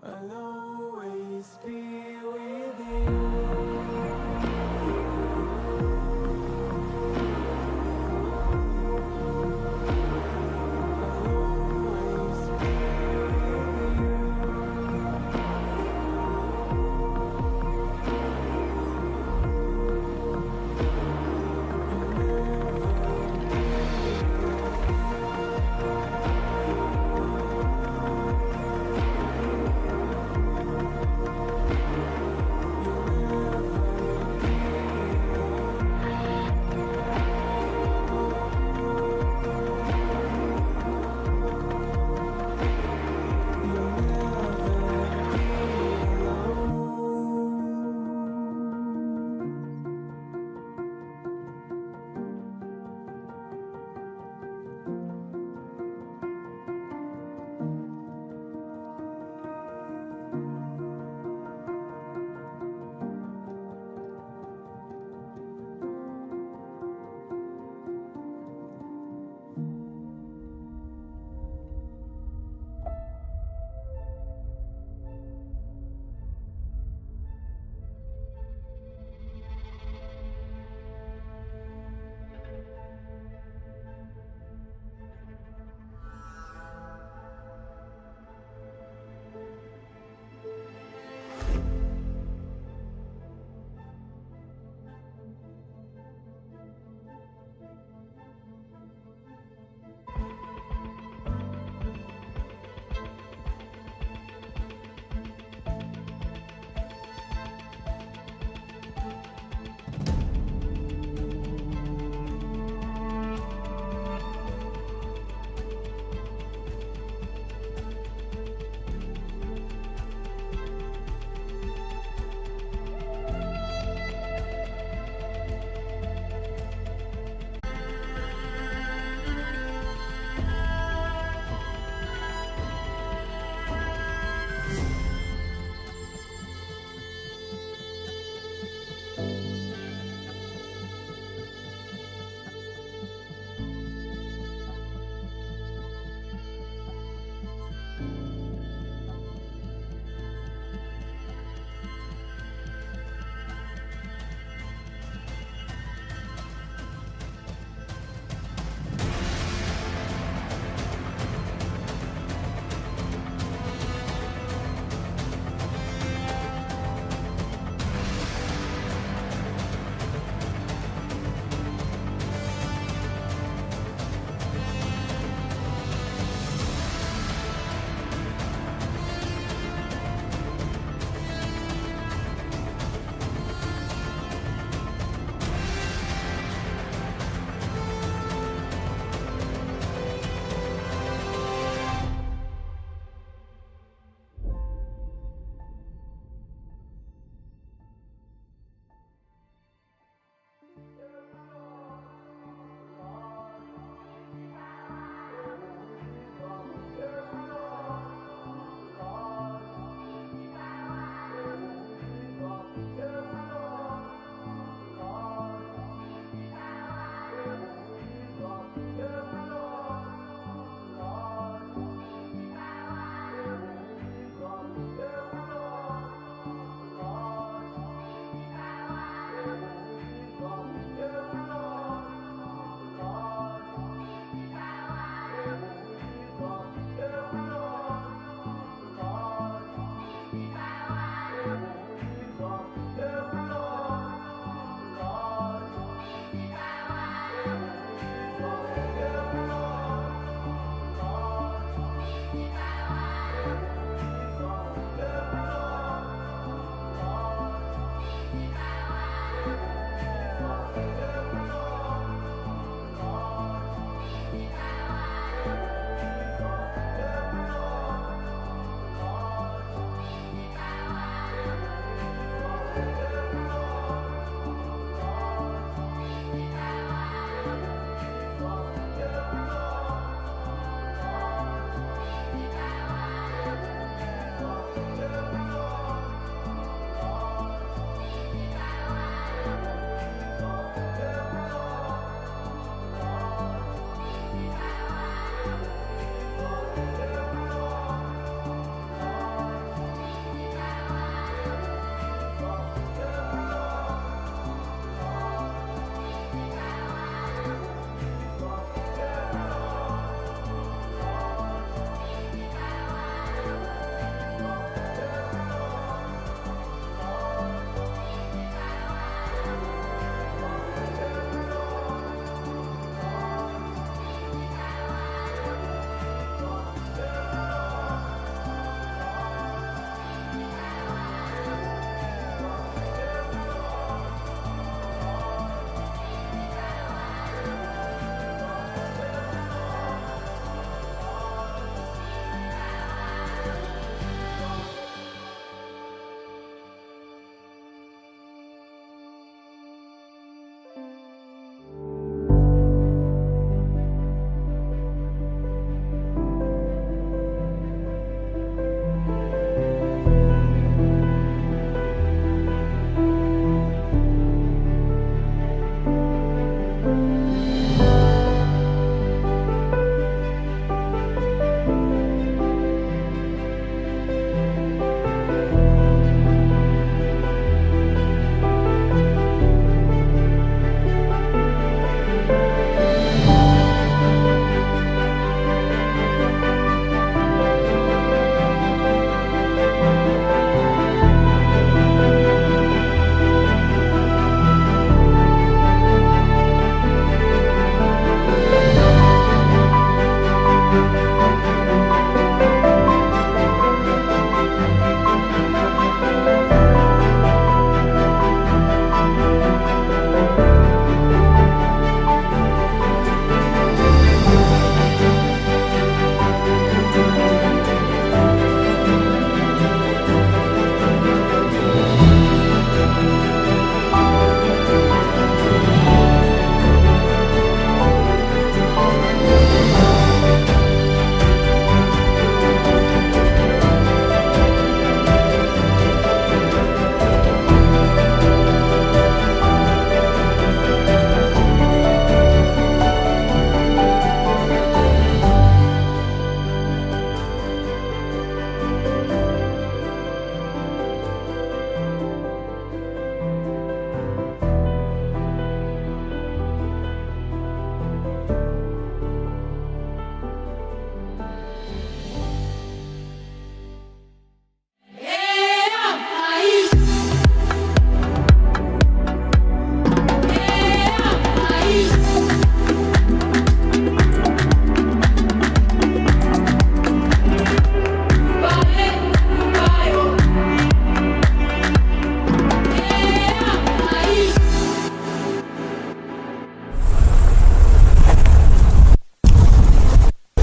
I'll always be with you.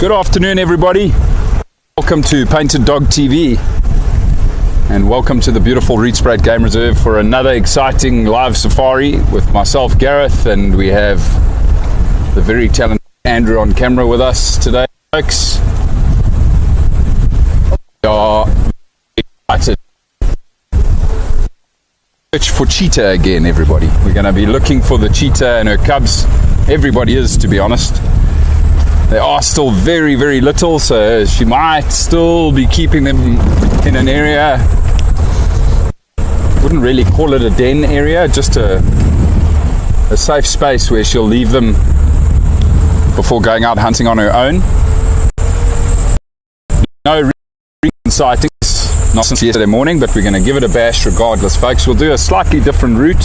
Good afternoon, everybody. Welcome to Painted Dog TV, and welcome to the beautiful Rietspruit Game Reserve for another exciting live safari with myself, Gareth, and we have the very talented Andrew on camera with us today, folks. We are excited. Search for cheetah again, everybody. We're going to be looking for the cheetah and her cubs. Everybody is, to be honest. They are still very, very little, so she might still be keeping them in an area, wouldn't really call it a den area, just a safe space where she'll leave them before going out hunting on her own. No recent sightings, not since yesterday morning, but we're going to give it a bash regardless, folks. We'll do a slightly different route,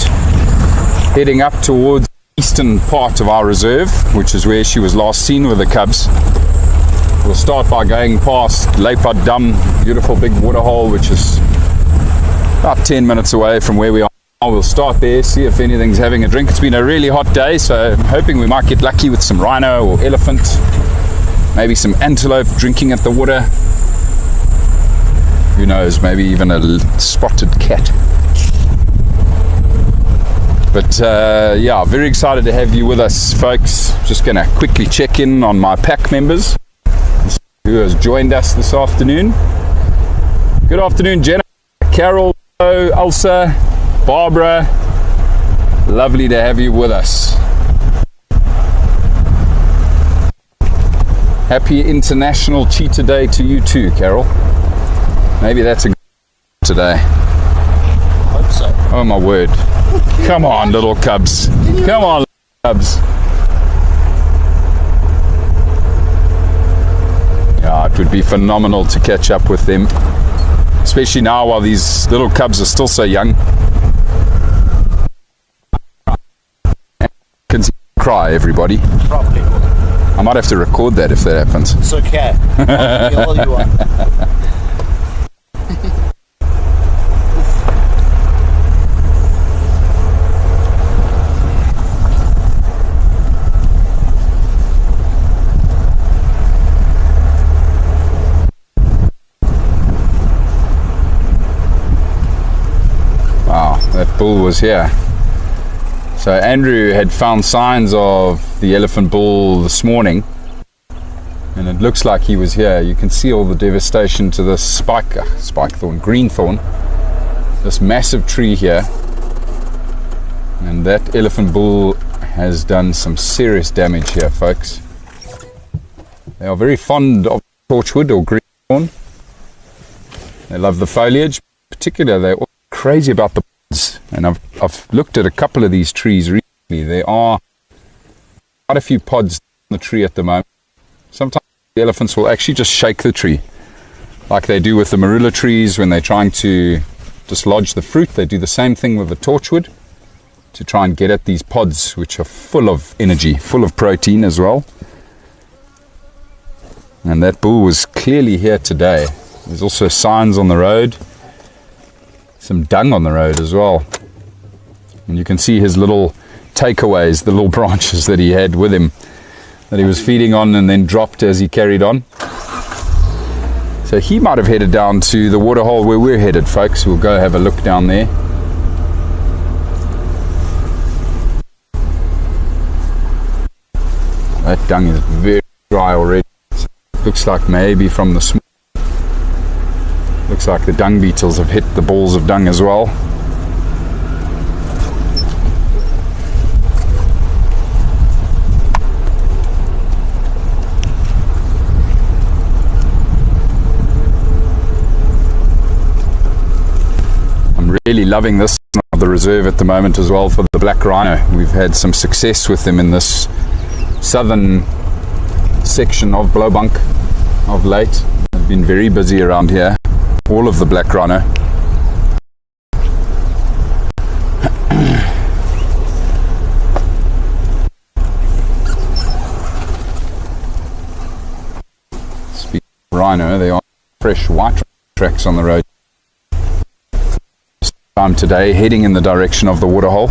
heading up towards eastern part of our reserve, which is where she was last seen with the cubs. We'll start by going past Lowveld Dam, beautiful big waterhole, which is about 10 minutes away from where we are. We'll start there, see if anything's having a drink. It's been a really hot day, so I'm hoping we might get lucky with some rhino or elephant, maybe some antelope drinking at the water. Who knows, maybe even a spotted cat. But yeah, very excited to have you with us, folks. Just going to quickly check in on my pack members who has joined us this afternoon. Good afternoon, Jenna, Carol, Elsa, Barbara. Lovely to have you with us. Happy International Cheetah Day to you too, Carol. Maybe that's a good today. Hope so. Oh my word. Come on, little cubs. Come on, cubs. Yeah, it would be phenomenal to catch up with them, especially now while these little cubs are still so young. Can cry, everybody. Probably will. I might have to record that if that happens. It's okay. All you want. That bull was here. So Andrew had found signs of the elephant bull this morning, and it looks like he was here. You can see all the devastation to this spike thorn, green thorn, this massive tree here, and that elephant bull has done some serious damage here, folks. They are very fond of torchwood or green thorn. They love the foliage, particularly they're all crazy about the pods. And I've looked at a couple of these trees recently. There are quite a few pods on the tree at the moment. Sometimes the elephants will actually just shake the tree, like they do with the marula trees when they're trying to dislodge the fruit. They do the same thing with the torchwood to try and get at these pods, which are full of energy, full of protein as well. And that bull was clearly here today. There's also signs on the road, some dung on the road as well, and you can see his little takeaways, the little branches that he had with him that he was feeding on and then dropped as he carried on. So he might have headed down to the waterhole where we're headed, folks. We'll go have a look down there. That dung is very dry already. Looks like maybe from the smoke. Looks like the dung beetles have hit the balls of dung as well. I'm really loving this of the reserve at the moment as well for the black rhino. We've had some success with them in this southern section of Blowbank of late. I've been very busy around here. All of the black rhino. Speaking of rhino, there are fresh white tracks on the road. Time today, heading in the direction of the waterhole.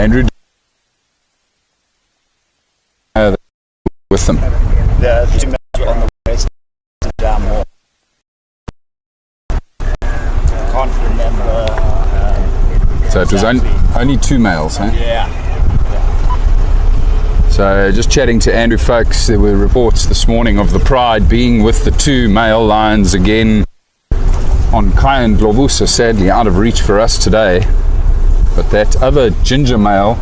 Andrew, with them. The 2 males were on the west down more. Can't remember. So it was only 2 males, huh? Yeah. So just chatting to Andrew, folks, there were reports this morning of the Pride being with the 2 male lions again on Kai and Globusa, sadly out of reach for us today. But that other ginger male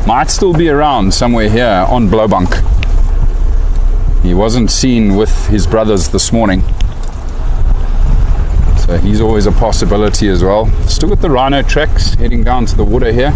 might still be around somewhere here on Blowbank. He wasn't seen with his brothers this morning, so he's always a possibility as well. Still got the rhino tracks heading down to the water here.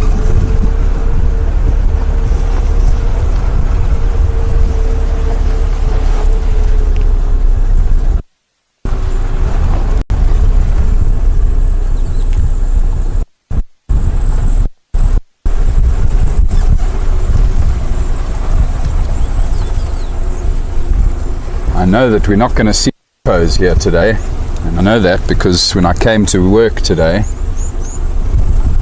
I know that we're not going to see hippos here today, and I know that because when I came to work today,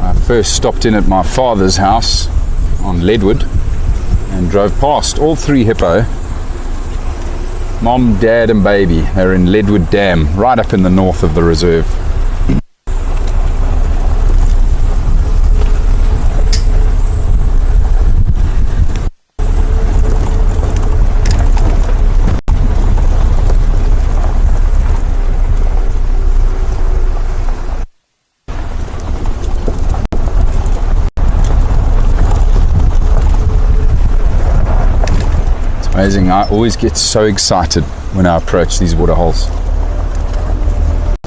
I first stopped in at my father's house on Leadwood and drove past all 3 hippo. Mom, dad and baby. They're in Leadwood Dam, right up in the north of the reserve. Amazing, I always get so excited when I approach these waterholes.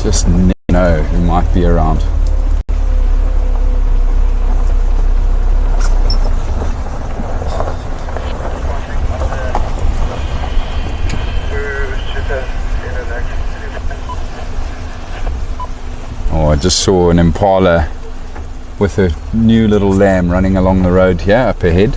Just never know who might be around. Oh, I just saw an impala with a new little lamb running along the road here up ahead.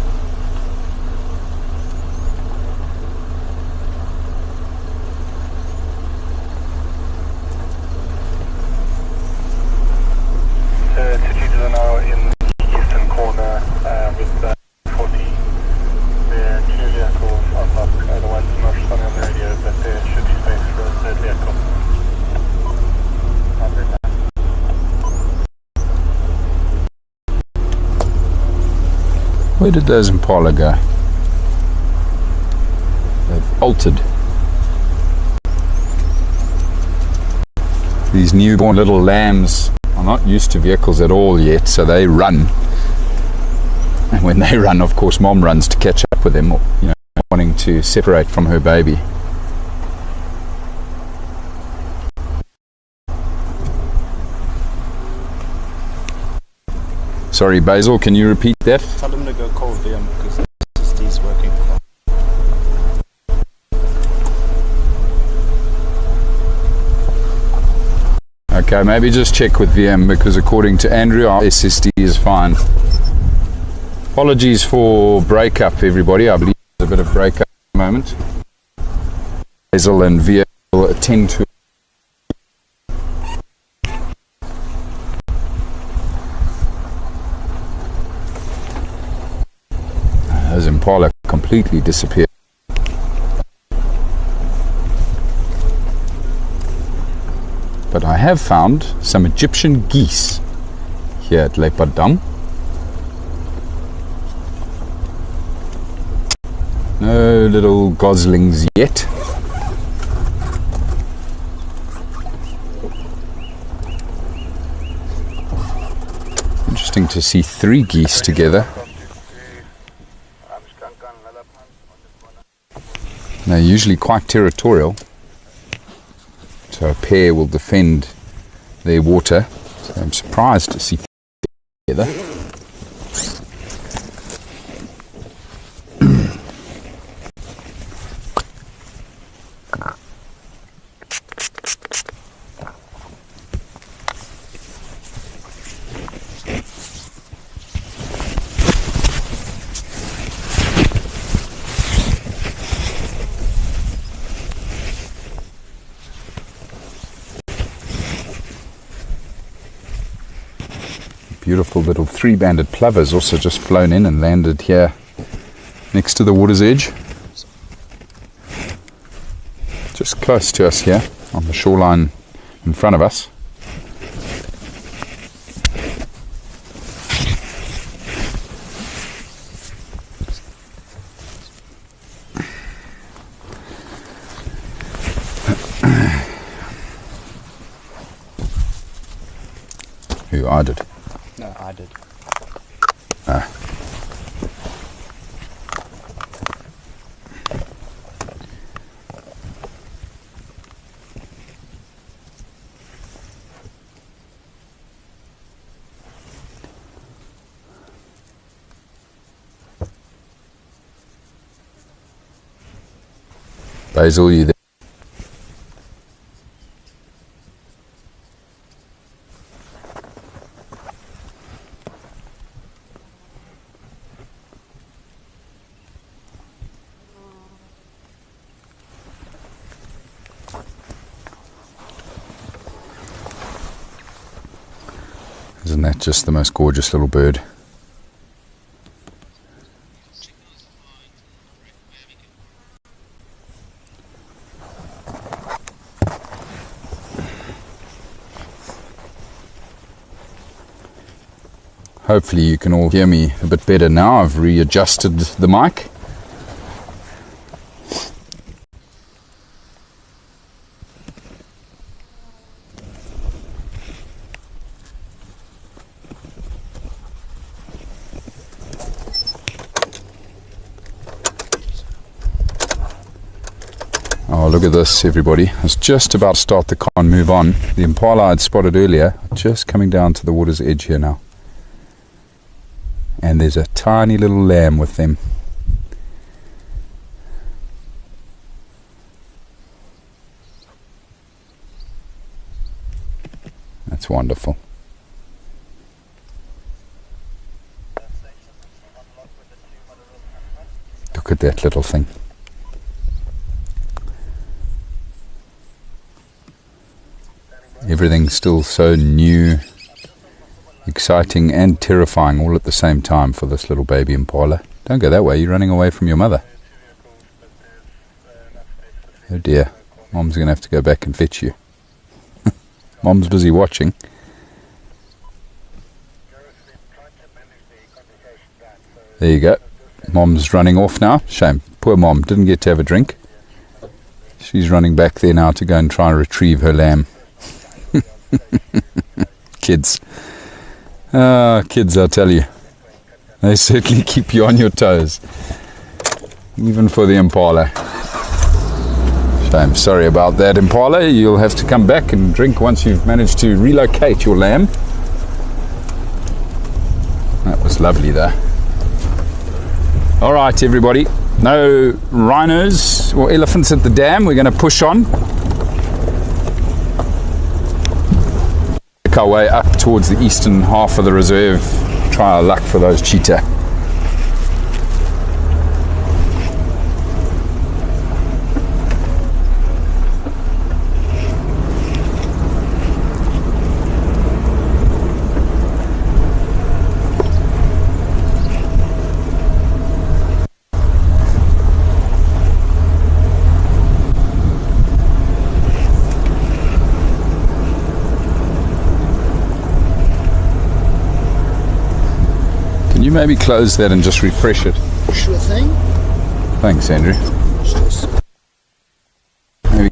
Where did those impala go? They've altered. These newborn little lambs are not used to vehicles at all yet, so they run. And when they run, of course, Mom runs to catch up with them, you know, wanting to separate from her baby. Sorry, Basil, can you repeat that? Tell them to go call VM because the SSD's working. Okay, maybe just check with VM because according to Andrew, our SSD is fine. Apologies for breakup, everybody. I believe there's a bit of breakup at the moment. Basil and VM will attend to. Those impala completely disappeared. But I have found some Egyptian geese here at Lepadam. No little goslings yet. Interesting to see 3 geese together. They're usually quite territorial, so a pair will defend their water. So I'm surprised to see together. beautiful little three-banded plovers also just flown in and landed here next to the water's edge. Just close to us here on the shoreline in front of us. Who? I did. No, I did. Ah. Basil, you there? Isn't that just the most gorgeous little bird? Hopefully you can all hear me a bit better now. I've readjusted the mic. Oh, look at this, everybody. I was just about to start the car and move on. The impala I'd spotted earlier, just coming down to the water's edge here now. And there's a tiny little lamb with them. That's wonderful. Look at that little thing. Everything's still so new, exciting and terrifying all at the same time for this little baby impala. Don't go that way, you're running away from your mother. Oh dear, Mom's going to have to go back and fetch you. Mom's busy watching. There you go. Mom's running off now. Shame. Poor Mom didn't get to have a drink. She's running back there now to go and try and retrieve her lamb. Kids. Kids, I tell you. They certainly keep you on your toes. Even for the impala. Shame. Sorry about that, impala. You'll have to come back and drink once you've managed to relocate your lamb. That was lovely though. Alright everybody. No rhinos or elephants at the dam. We're going to push on. Our way up towards the eastern half of the reserve, try our luck for those cheetah. Can you maybe close that and just refresh it? Sure thing. Thanks, Andrew. Cheers. Maybe.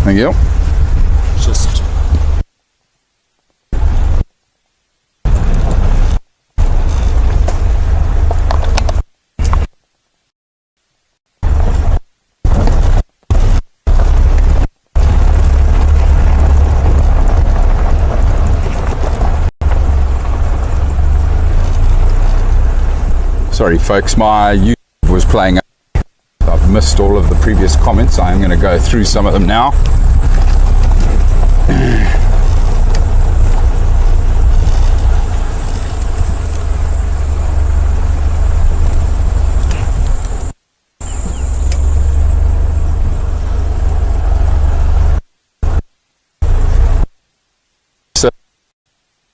Thank you. Just Sorry folks, my YouTube was playing up. I've missed all of the previous comments. I'm going to go through some of them now.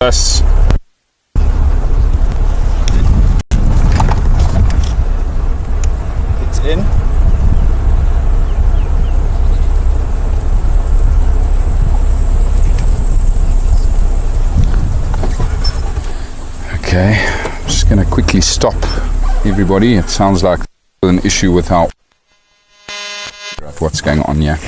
us. It's in. Okay, I'm just going to quickly stop everybody. It sounds like an issue with our... What's going on here?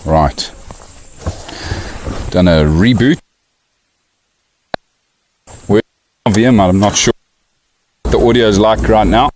Right, done a reboot. Where VM, I'm not sure what the audio is like right now.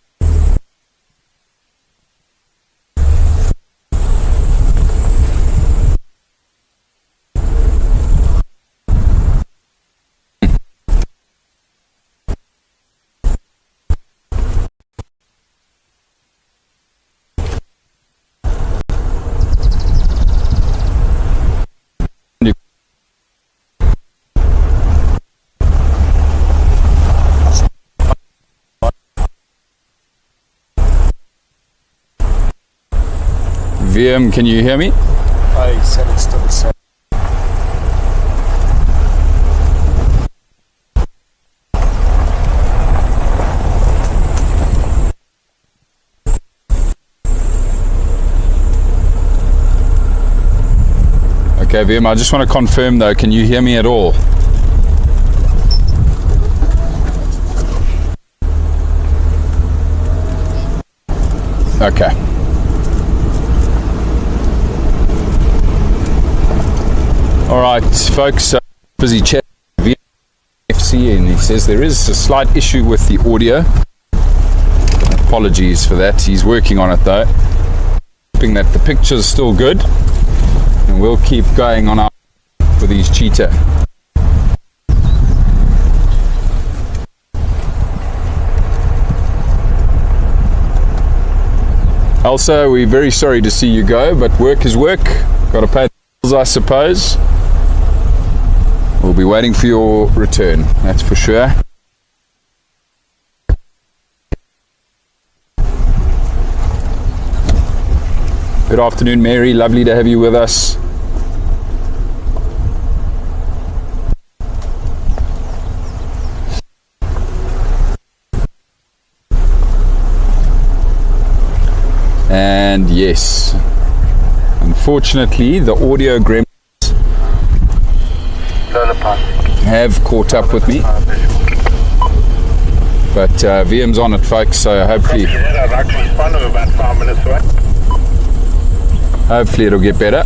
VM, can you hear me? I said it's still the same. Okay, VM, I just want to confirm though, can you hear me at all? Okay. Alright folks, busy chat via FC, and he says there is a slight issue with the audio. Apologies for that, he's working on it though. Hoping that the picture's still good, and we'll keep going on our for these cheetah. Elsa, we're very sorry to see you go, but work is work. Got to pay the bills, I suppose. We'll be waiting for your return, that's for sure. Good afternoon, Mary. Lovely to have you with us. And yes, unfortunately, the audio gremlins have caught up with me, but VM's on it, folks, so hopefully it'll get better.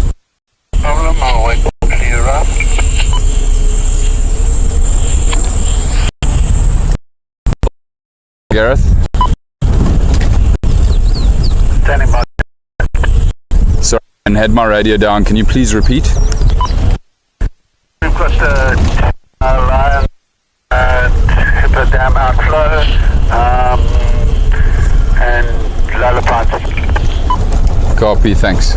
Gareth? Standing by. Sorry, I had my radio down. Can you please repeat? We've got Lion and Hippo Dam outflow and Lullaby. Copy, thanks.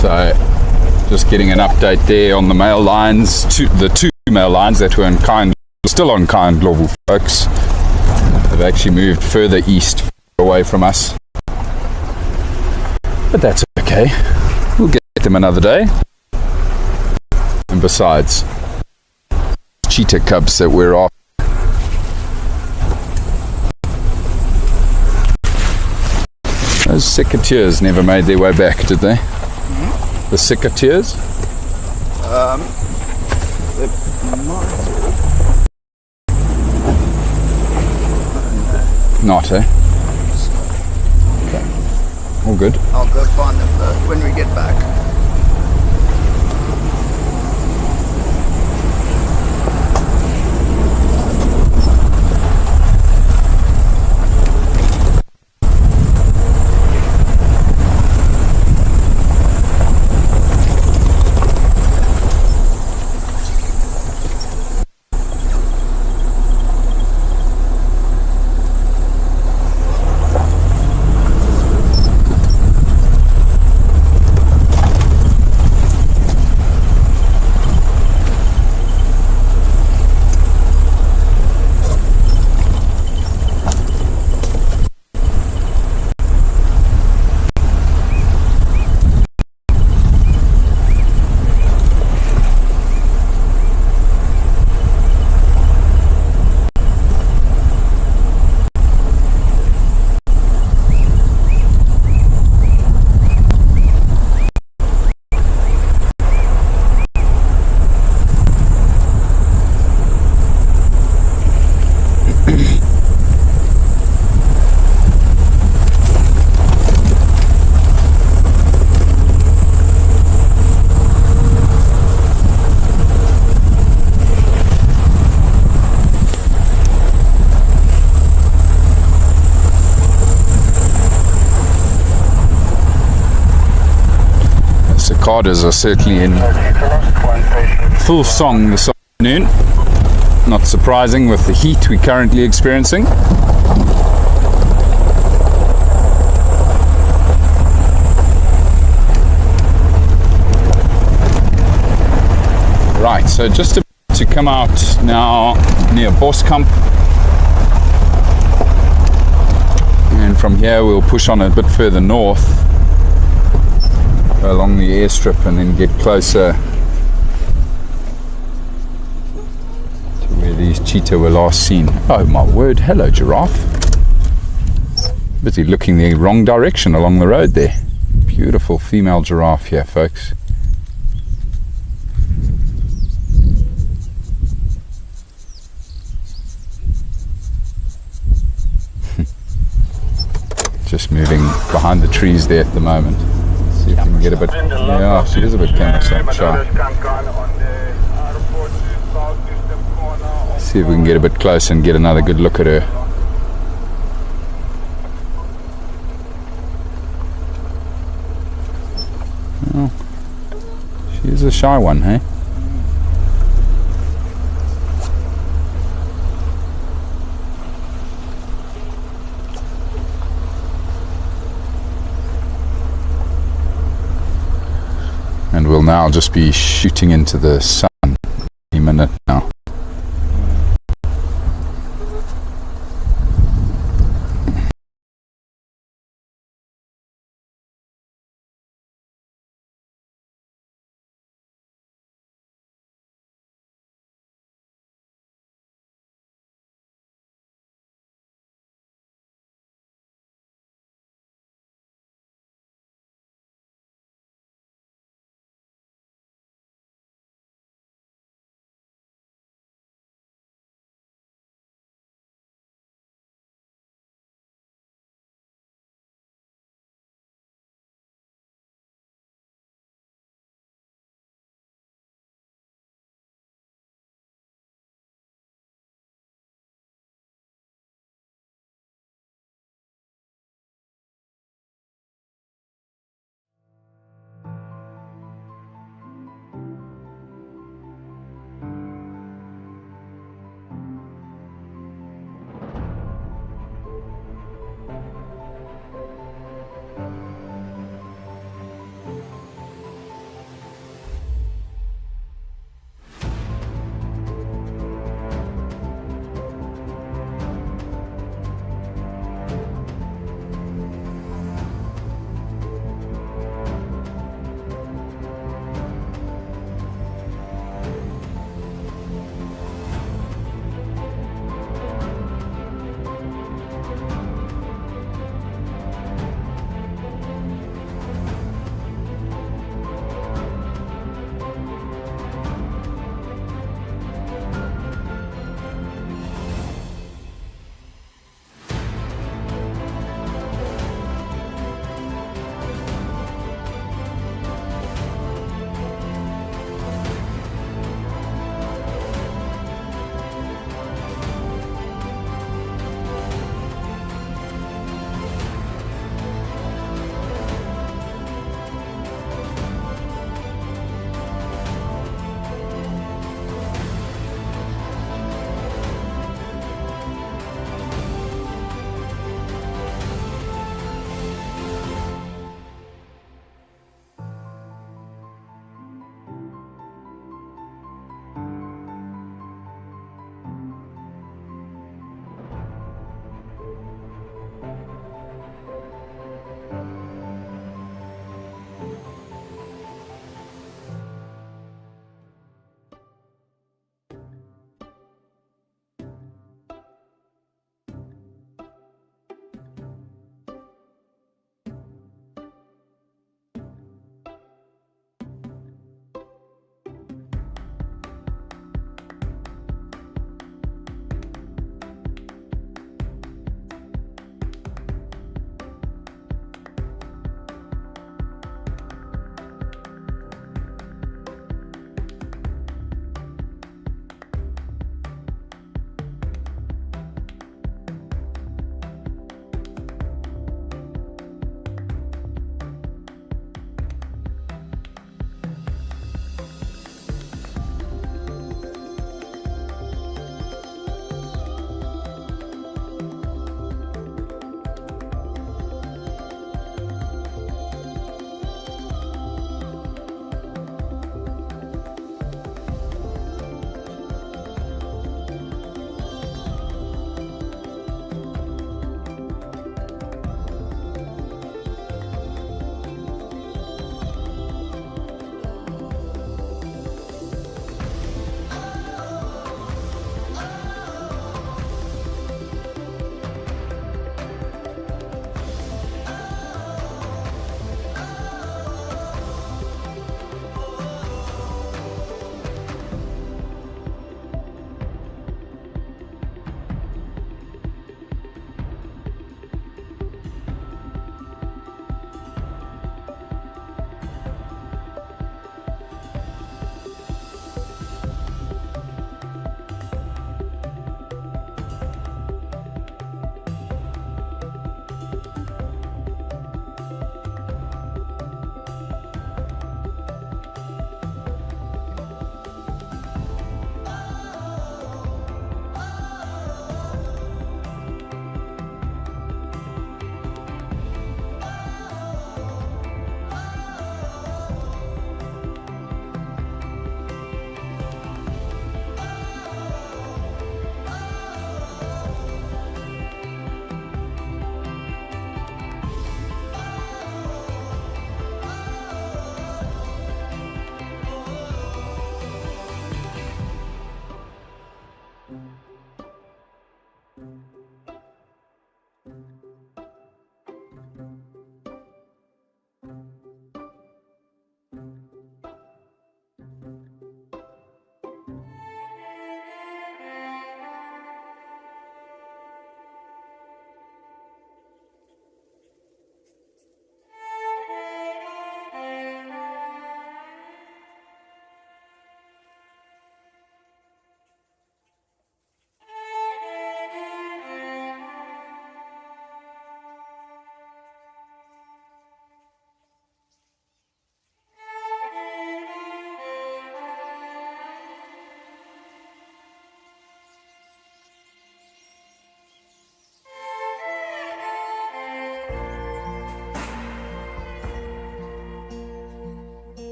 So, just getting an update there on the mail lines, the two mail lines that were still on Kind Global, folks. They've actually moved further east, away from us. But that's okay. We'll get them another day. And besides, cheetah cubs that we're off. Those secateurs never made their way back, did they? Mm-hmm. The secateurs? Not, eh? Okay. All good. I'll go find them when we get back. cicadas are certainly in full song this afternoon. Not surprising with the heat we're currently experiencing. Right, so just to come out now near Boskamp, and from here we'll push on a bit further north along the airstrip and then get closer to where these cheetah were last seen. Oh my word, hello giraffe. Busy looking the wrong direction along the road there. Beautiful female giraffe here, folks. Just moving behind the trees there at the moment. See if we can get a bit. Yeah, she is a bit camera shy. See if we can get a bit closer and get another good look at her. Well, she is a shy one, hey? And we'll now just be shooting into the sun any minute now.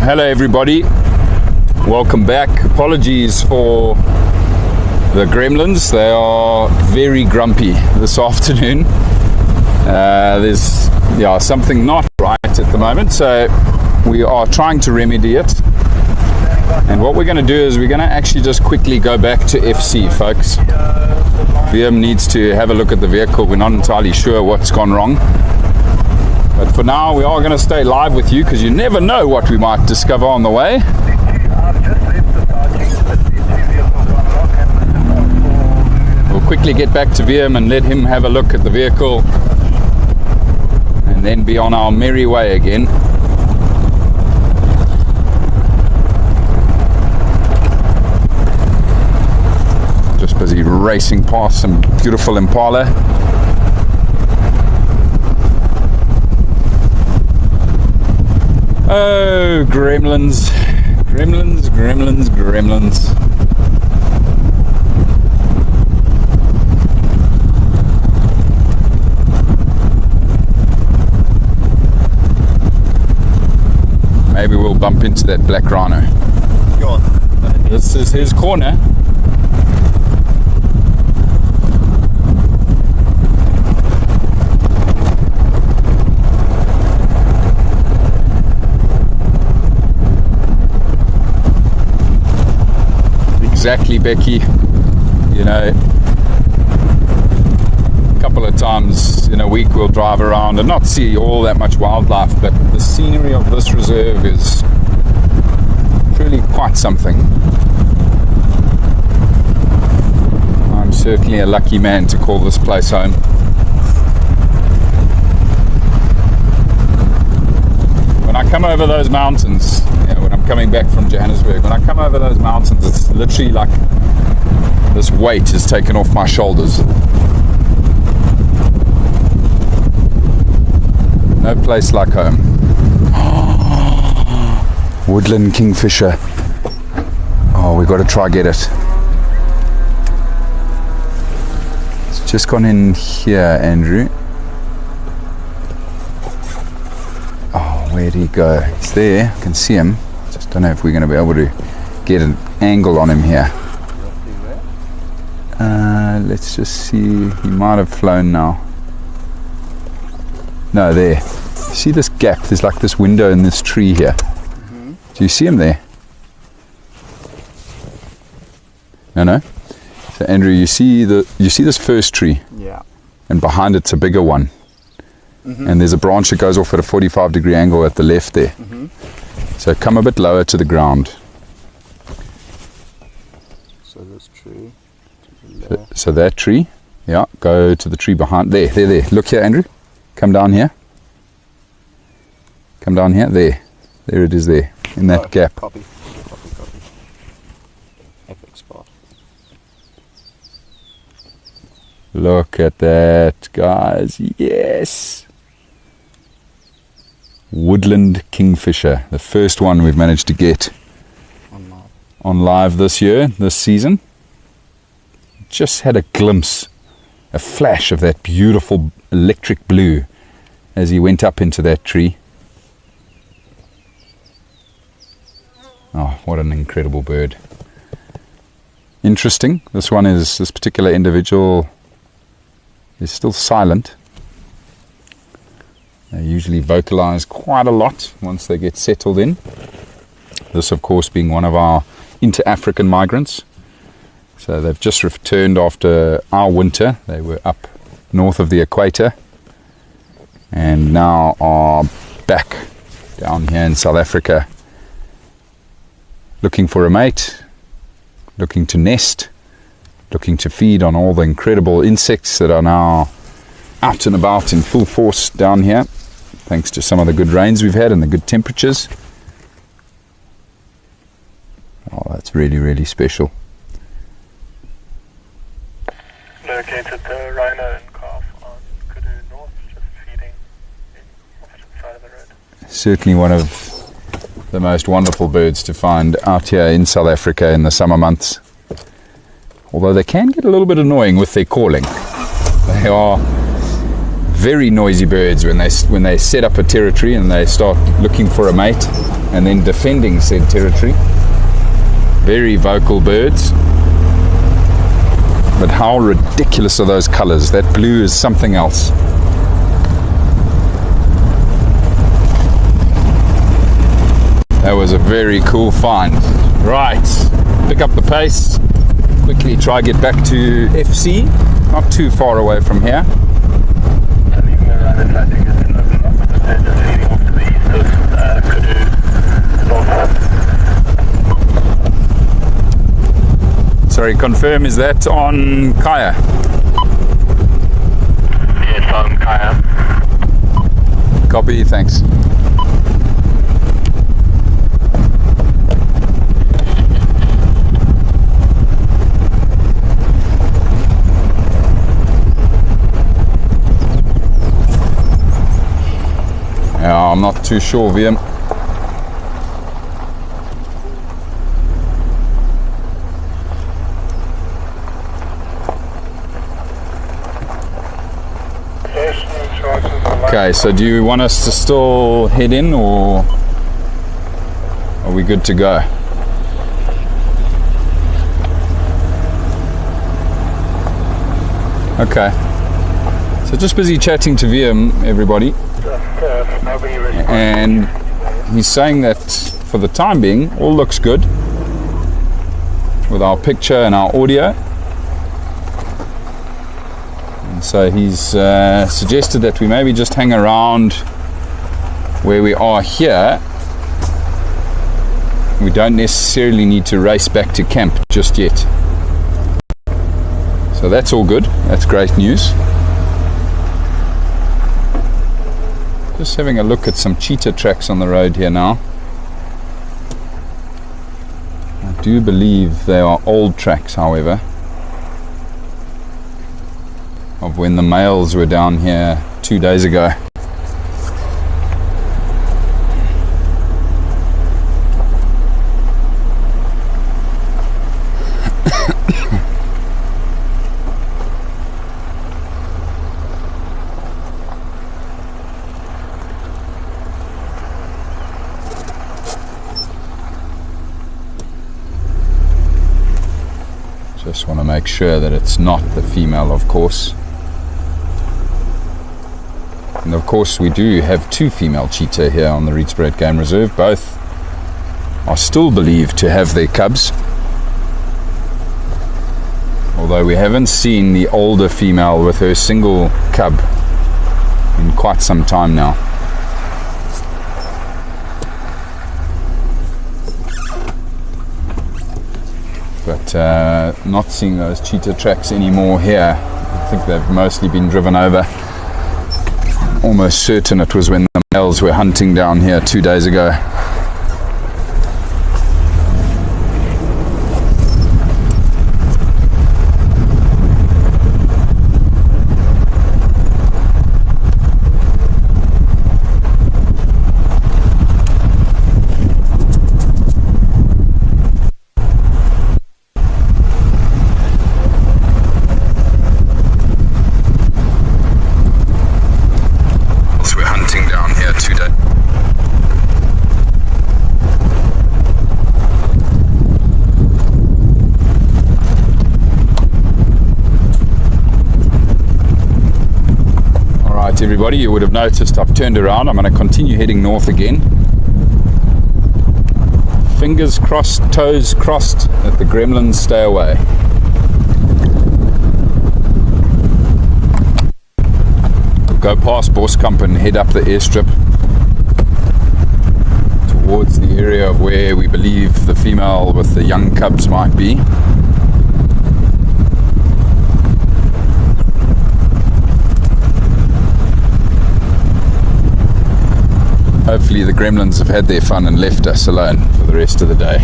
Hello everybody, welcome back. Apologies for the gremlins, they are very grumpy this afternoon. There's something not right at the moment, so we are trying to remedy it. And what we're going to do is we're going to actually just quickly go back to FC, folks. VM needs to have a look at the vehicle. We're not entirely sure what's gone wrong. But for now, we are going to stay live with you because you never know what we might discover on the way. We'll quickly get back to VM and let him have a look at the vehicle and then be on our merry way again. Just busy racing past some beautiful Impala. Oh, gremlins, gremlins, gremlins, gremlins. Maybe we'll bump into that black rhino. Go on. This is his corner. Exactly, Becky. You know, a couple of times in a week we'll drive around and not see all that much wildlife, but the scenery of this reserve is truly quite something. I'm certainly a lucky man to call this place home. When I come over those mountains, when I'm coming back from Johannesburg, when I come over those mountains, it's literally like this weight is taken off my shoulders. No place like home. Woodland kingfisher. Oh, we've got to try get it. It's just gone in here, Andrew. Where'd he go? He's there, I can see him. Just don't know if we're going to be able to get an angle on him here. Let's just see, he might have flown now. No, there. See this gap? There's like this window in this tree here. Mm-hmm. Do you see him there? No? So Andrew, you see this first tree? Yeah. And behind it's a bigger one. Mm-hmm. And there's a branch that goes off at a 45-degree angle at the left there. Mm-hmm. So come a bit lower to the ground. So this tree. So that tree, yeah, go to the tree behind. There. Look here, Andrew. Come down here. Come down here. There it is there, in that gap. Copy. Epic spot. Look at that, guys. Yes. Woodland kingfisher, the first one we've managed to get on live this year, this season. Just had a glimpse, a flash of that beautiful electric blue as he went up into that tree. Oh, what an incredible bird. Interesting. This particular individual is still silent. They usually vocalize quite a lot once they get settled in. This, of course, being one of our inter-African migrants. So they've just returned after our winter. They were up north of the equator and now are back down here in South Africa, looking for a mate, looking to nest, looking to feed on all the incredible insects that are now out and about in full force down here, thanks to some of the good rains we've had and the good temperatures. Oh, that's really, really special. Located the rhino and calf on Kudu North, just feeding off the side of the road. Certainly one of the most wonderful birds to find out here in South Africa in the summer months. Although they can get a little bit annoying with their calling. They are very noisy birds when they set up a territory and they start looking for a mate and then defending said territory. Very vocal birds. But how ridiculous are those colors? That blue is something else. That was a very cool find. Right, pick up the pace. Quickly try get back to FC. Not too far away from here. Sorry, confirm, is that on Kaya? Yes, on Kaya. Copy, thanks. Yeah, I'm not too sure, VM. Okay, so do you want us to still head in, or are we good to go? Okay, so just busy chatting to VM, everybody, and he's saying that for the time being all looks good with our picture and our audio. So he's suggested that we maybe just hang around where we are here. We don't necessarily need to race back to camp just yet. So that's all good. That's great news. Just having a look at some cheetah tracks on the road here now. I do believe they are old tracks, however, of when the males were down here 2 days ago. Just want to make sure that it's not the female, of course. And of course we do have 2 female cheetah here on the Rietspruit Game Reserve. Both are still believed to have their cubs, although we haven't seen the older female with her single cub in quite some time now. But not seeing those cheetah tracks anymore here. I think they've mostly been driven over. Almost certain it was when the males were hunting down here 2 days ago. Everybody, you would have noticed I've turned around. I'm going to continue heading north again. Fingers crossed, toes crossed that the gremlins stay away. We'll go past Boskamp and head up the airstrip towards the area of where we believe the female with the young cubs might be. Hopefully the gremlins have had their fun and left us alone for the rest of the day.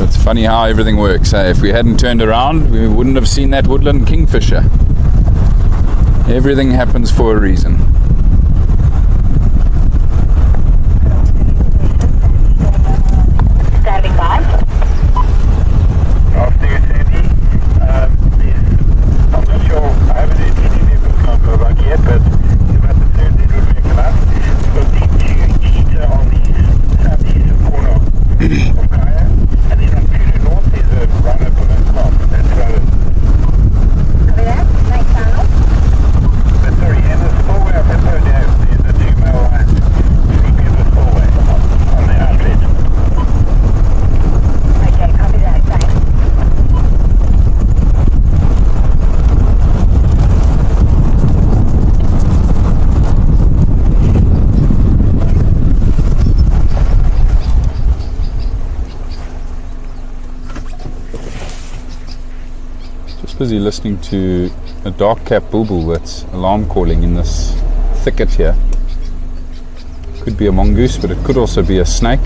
It's funny how everything works. If we hadn't turned around, we wouldn't have seen that woodland kingfisher. Everything happens for a reason. Standing by. After you, Sandy, please busy listening to a dark-capped bulbul that's alarm calling in this thicket here. Could be a mongoose, but it could also be a snake.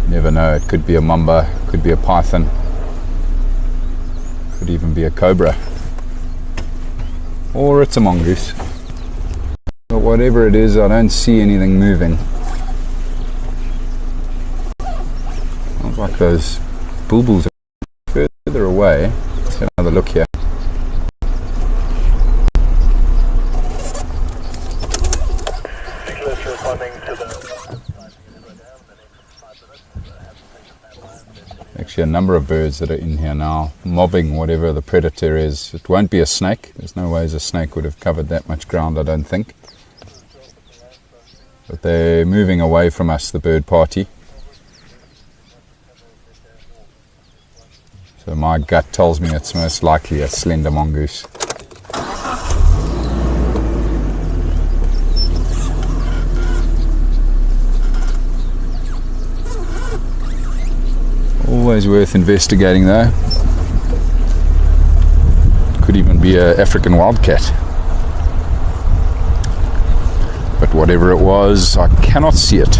Never know, it could be a mamba, could be a python, could even be a cobra, or it's a mongoose. But whatever it is, I don't see anything moving. Sounds like those bulbuls are further away. Let's have another look here. Actually, a number of birds that are in here now, mobbing whatever the predator is. It won't be a snake. There's no ways a snake would have covered that much ground, I don't think. But they're moving away from us, the bird party. So my gut tells me it's most likely a slender mongoose. Always worth investigating though. Could even be an African wildcat. But whatever it was, I cannot see it.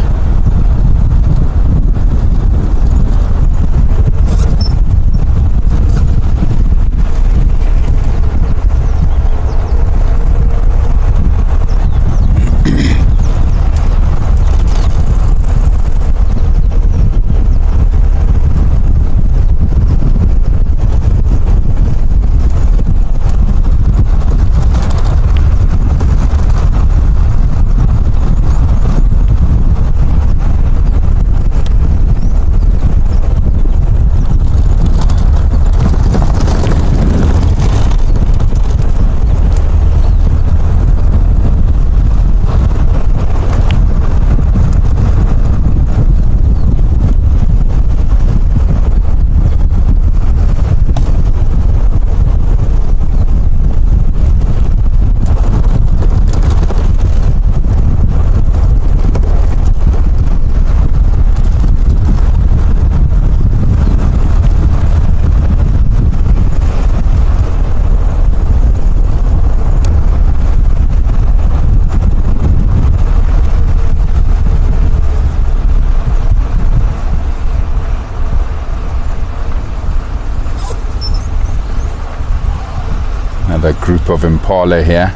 Another group of impala here.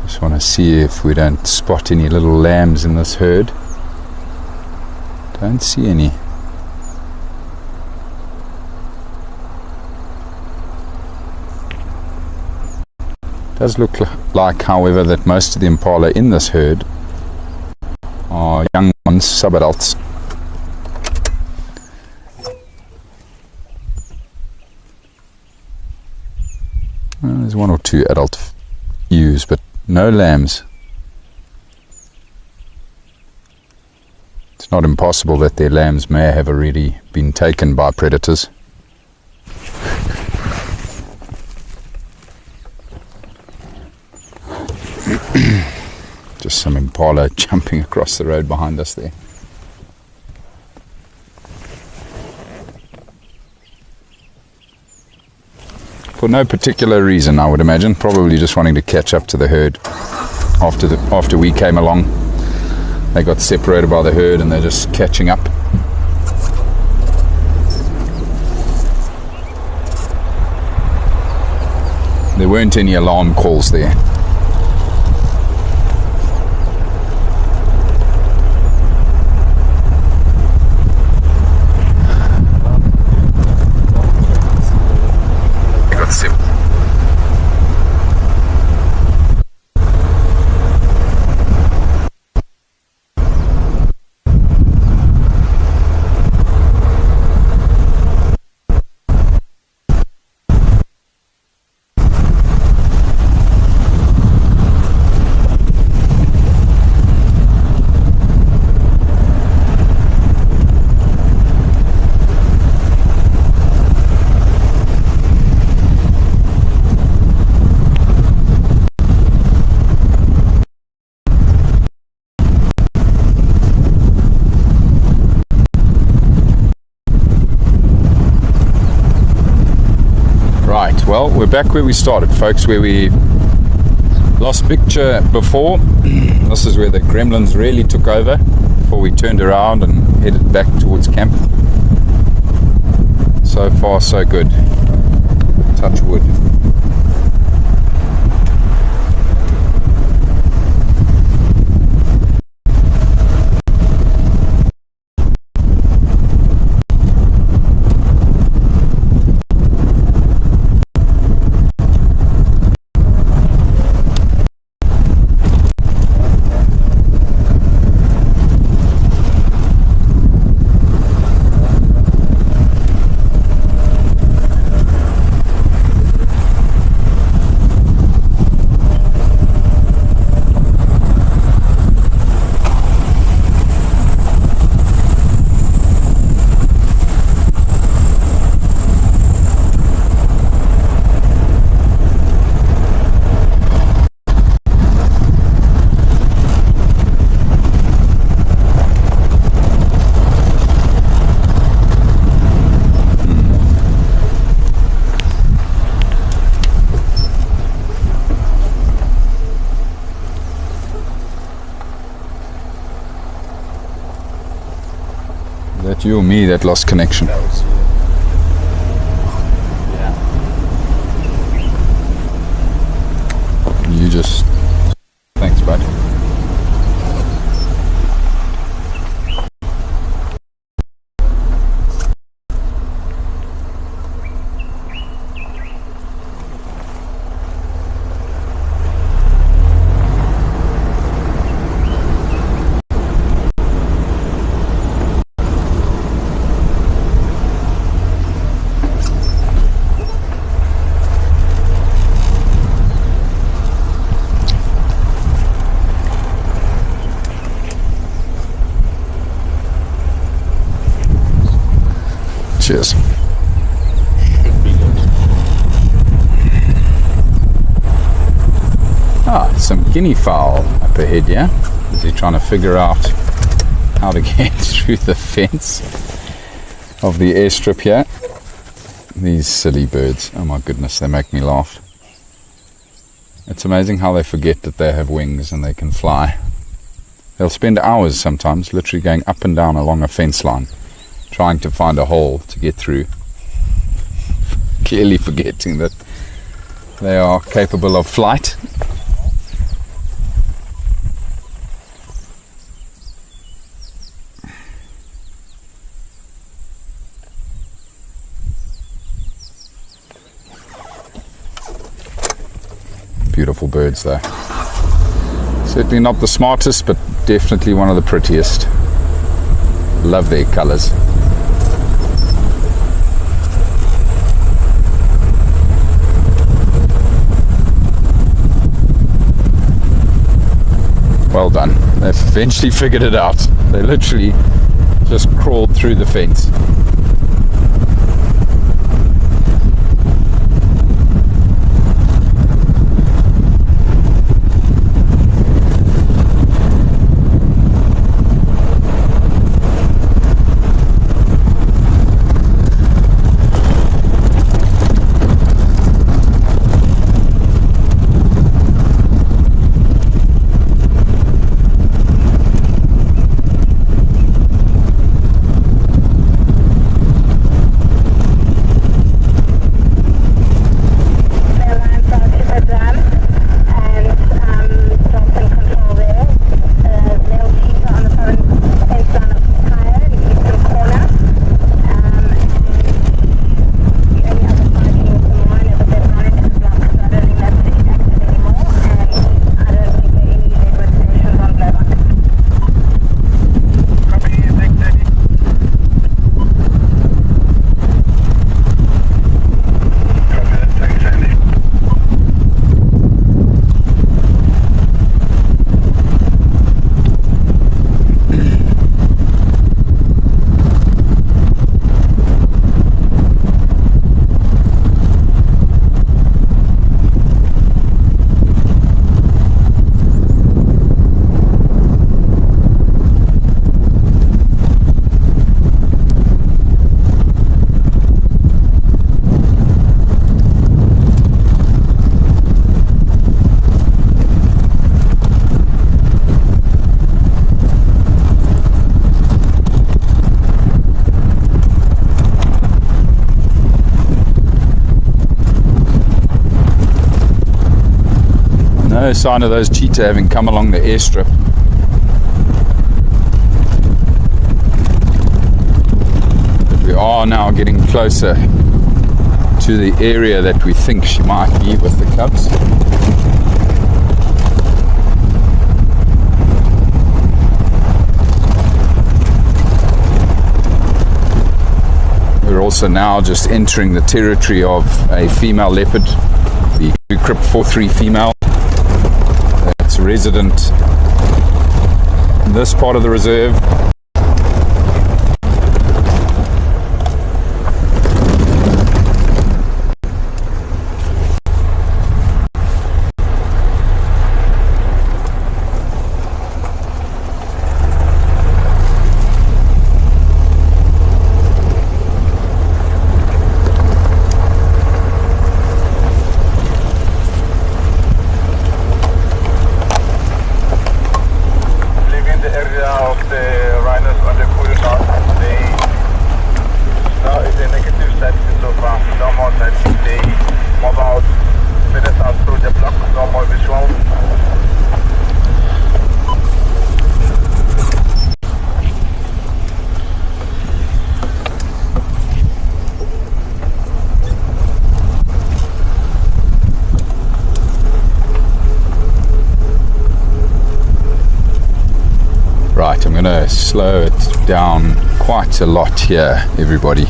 Just want to see if we don't spot any little lambs in this herd. Don't see any. Does look like, however, that most of the impala in this herd are young ones, sub-adults. Well, there's one or two adult ewes, but no lambs. It's not impossible that their lambs may have already been taken by predators. Just some impala jumping across the road behind us there. For no particular reason, I would imagine. Probably just wanting to catch up to the herd after we came along. They got separated by the herd and they're just catching up. There weren't any alarm calls there. Well, we're back where we started, folks, where we lost picture before. This is where the gremlins really took over before we turned around and headed back towards camp. So far, so good. Touch wood. That you or me that lost connection? That was you. Yeah. You just... Thanks, bud. Cheers. Should be good. Some guinea fowl up ahead, yeah? Is he trying to figure out how to get through the fence of the airstrip here? These silly birds, oh my goodness, they make me laugh. It's amazing how they forget that they have wings and they can fly. They'll spend hours sometimes literally going up and down along a fence line, trying to find a hole to get through, clearly forgetting that they are capable of flight. Beautiful birds though. Certainly not the smartest, but definitely one of the prettiest. Love their colours. Well done. They've eventually figured it out. They literally just crawled through the fence. No sign of those cheetah having come along the airstrip. But we are now getting closer to the area that we think she might be with the cubs. We're also now just entering the territory of a female leopard, the Crip 43 female. That's resident in this part of the reserve. Right, I'm going to slow it down quite a lot here, everybody.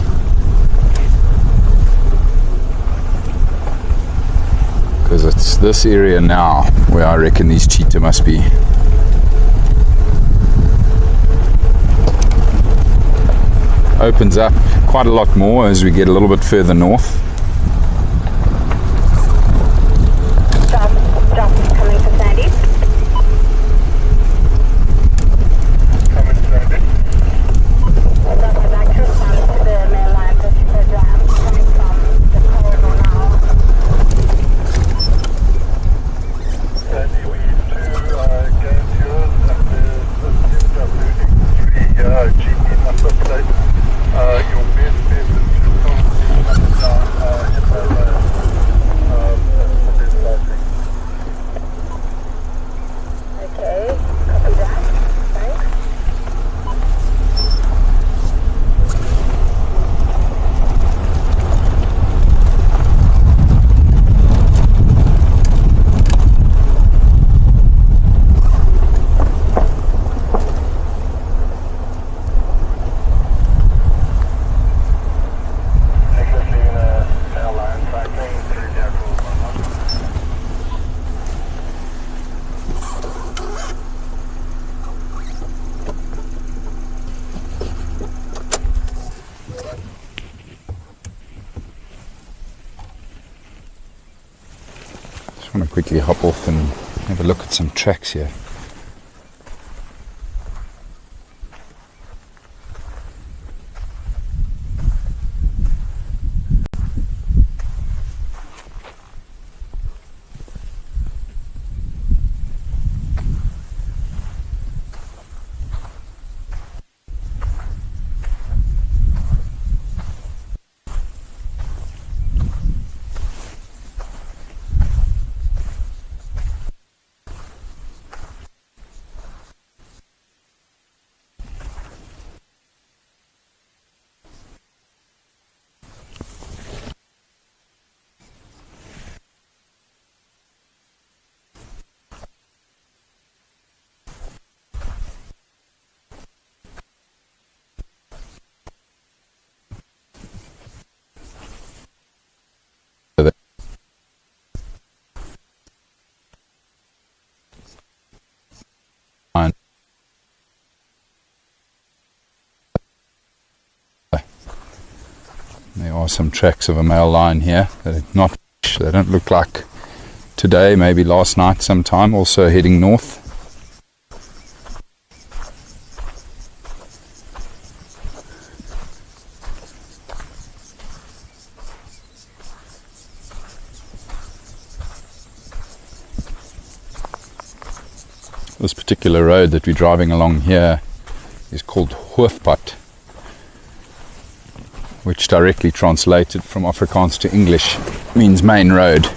Because it's this area now where I reckon these cheetah must be. Opens up quite a lot more as we get a little bit further north. Coming to Sandy. I want to quickly hop off and have a look at some tracks here. There are some tracks of a male lion here. They don't look like today, maybe last night sometime, also heading north. This particular road that we're driving along here is called Hoofpad, which directly translated from Afrikaans to English means main road.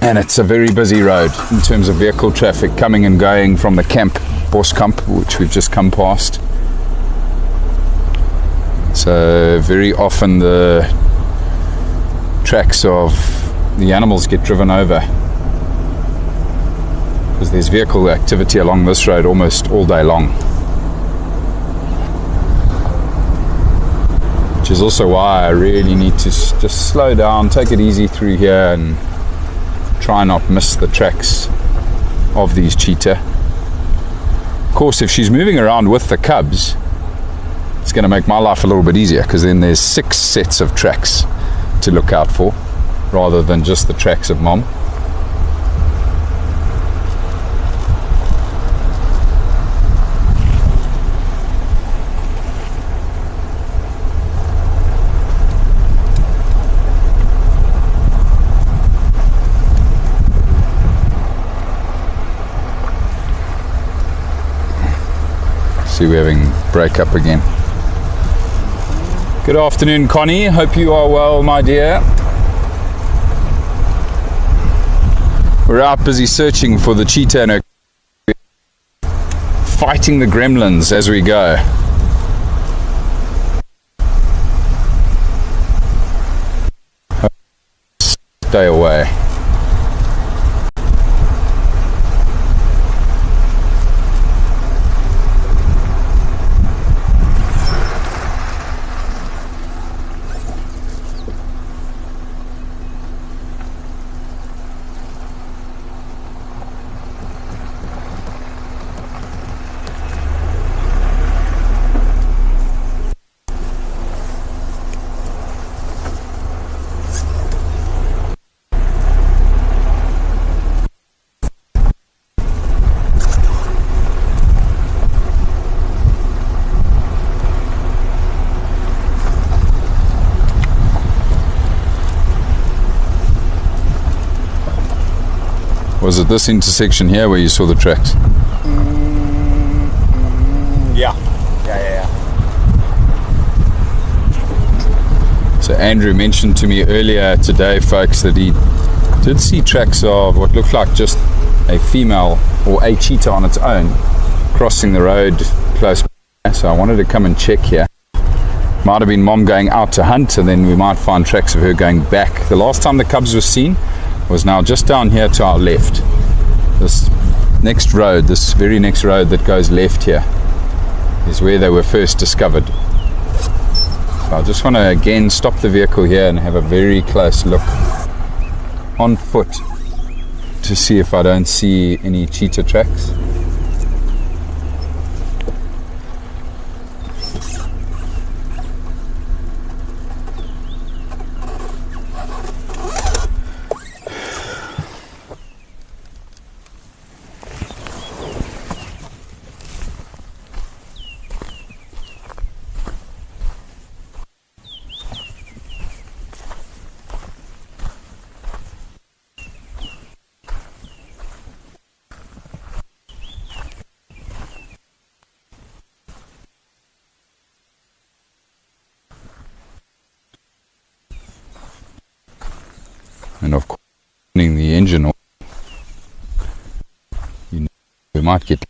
And it's a very busy road in terms of vehicle traffic coming and going from the camp, Boskamp, which we've just come past. So very often the tracks of the animals get driven over, because there's vehicle activity along this road almost all day long. Which is also why I really need to just slow down, take it easy through here and try not miss the tracks of these cheetah. Of course, if she's moving around with the cubs, it's going to make my life a little bit easier, because then there's 6 sets of tracks to look out for rather than just the tracks of mom. We're having break up again. Good afternoon, Connie. Hope you are well, my dear. We're out busy searching for the cheetah and fighting the gremlins as we go. Stay away. Was it this intersection here where you saw the tracks? Yeah. So Andrew mentioned to me earlier today, folks, that he did see tracks of what looked like just a female or a cheetah on its own crossing the road close by. So I wanted to come and check here. Might have been mom going out to hunt, and then we might find tracks of her going back. The last time the cubs were seen was now just down here to our left. This next road, this very next road that goes left here, is where they were first discovered. So I just want to again stop the vehicle here and have a very close look on foot to see if I don't see any cheetah tracks. And of course, running the engine oil, we might get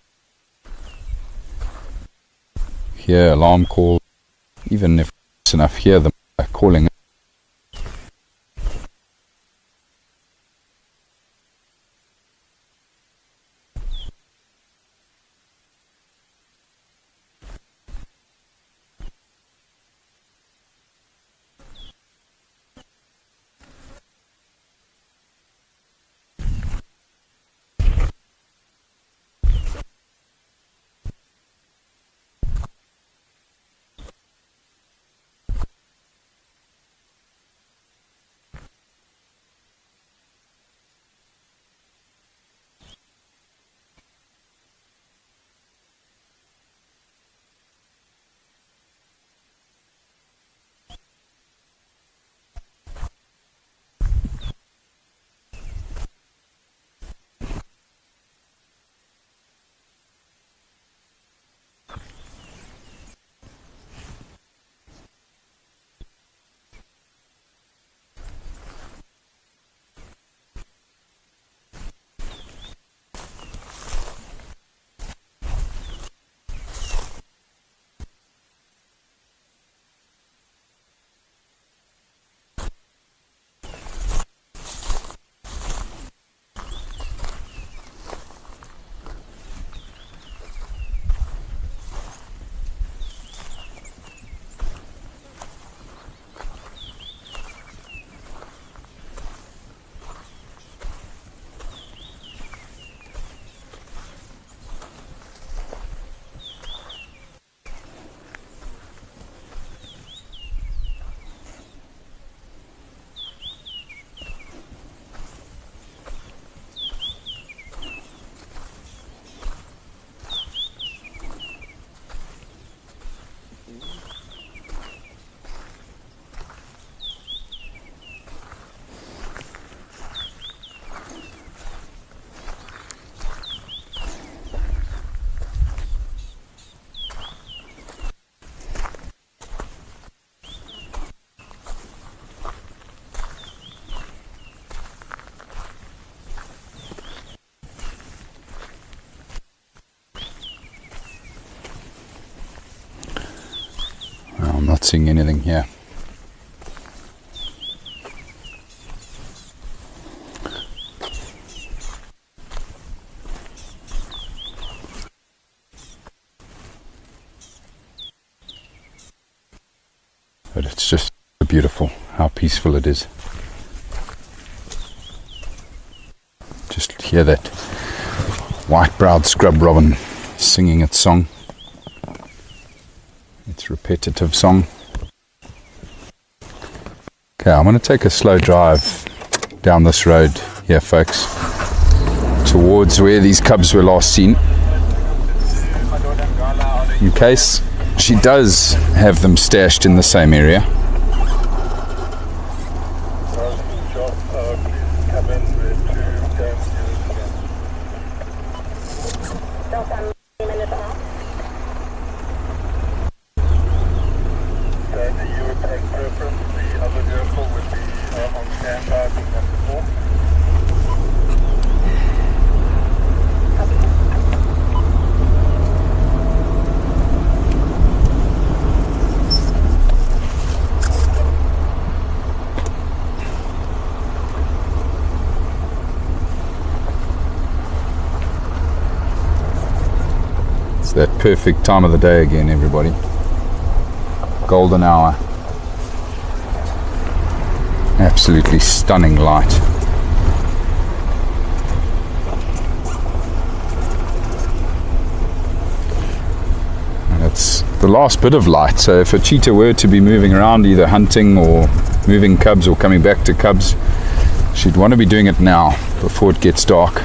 here alarm call, even if it's enough here, them calling. not seeing anything here. But it's just beautiful how peaceful it is. Just hear that white-browed scrub robin singing its song. Its repetitive song. Okay, I'm going to take a slow drive down this road here, folks, towards where these cubs were last seen, in case she does have them stashed in the same area. That perfect time of the day again, everybody. Golden hour. Absolutely stunning light. And it's the last bit of light, so if a cheetah were to be moving around, either hunting or moving cubs or coming back to cubs, she'd want to be doing it now before it gets dark.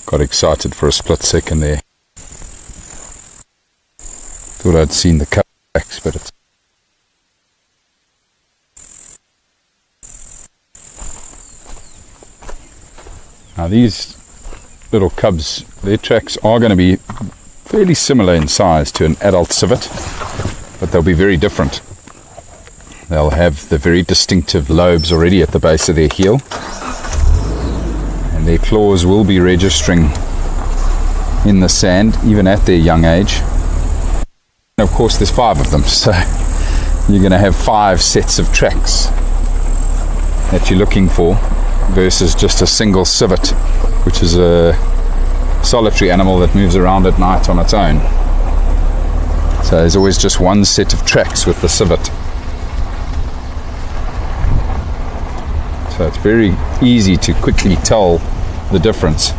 Got excited for a split second there. Thought I'd seen the cubs, but it's... Now these little cubs, their tracks are going to be fairly similar in size to an adult civet, but they'll be very different. They'll have the very distinctive lobes already at the base of their heel. Their claws will be registering in the sand, even at their young age. And of course, there's 5 of them, so you're going to have 5 sets of tracks that you're looking for, versus just a single civet, which is a solitary animal that moves around at night on its own. So there's always just one set of tracks with the civet. So it's very easy to quickly tell the difference.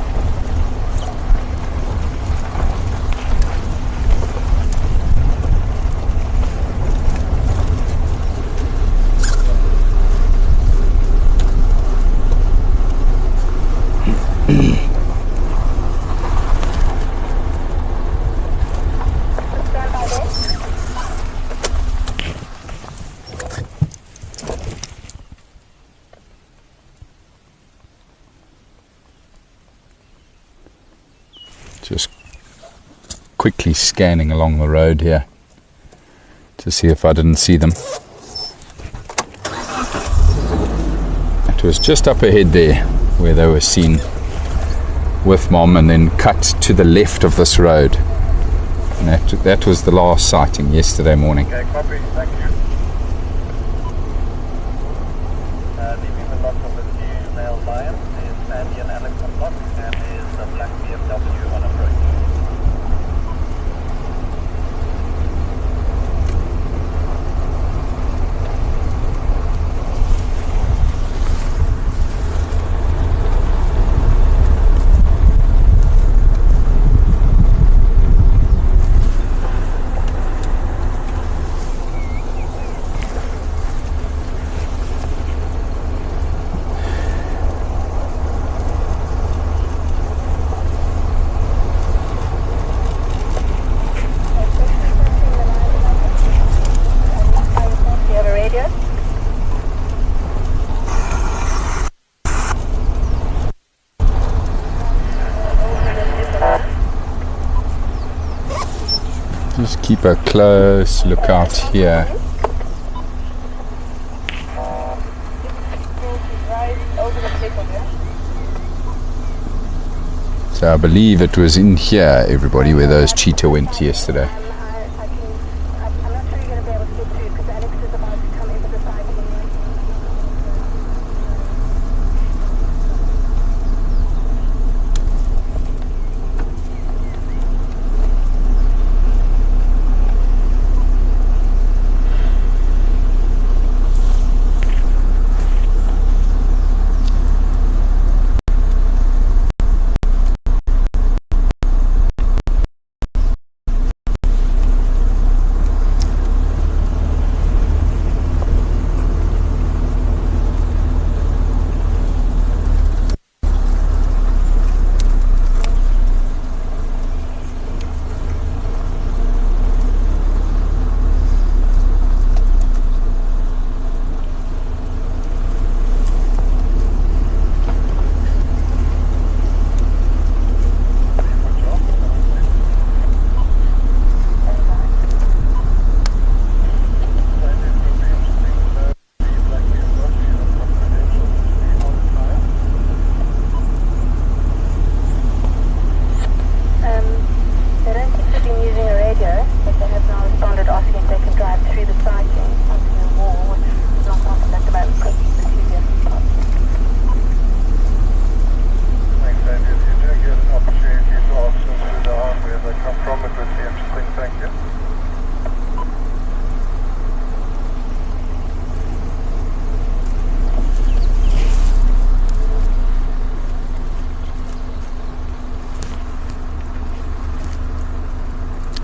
Just quickly scanning along the road here to see if I didn't see them. It was just up ahead there where they were seen with Mom, and then cut to the left of this road. And that was the last sighting yesterday morning. Okay, copy, thank you. Leaving the lot of the new male lion is Sandy and Alex on block, and is a black BMW on approach. Just keep a close lookout here. So I believe it was in here, everybody, where those cheetah went yesterday.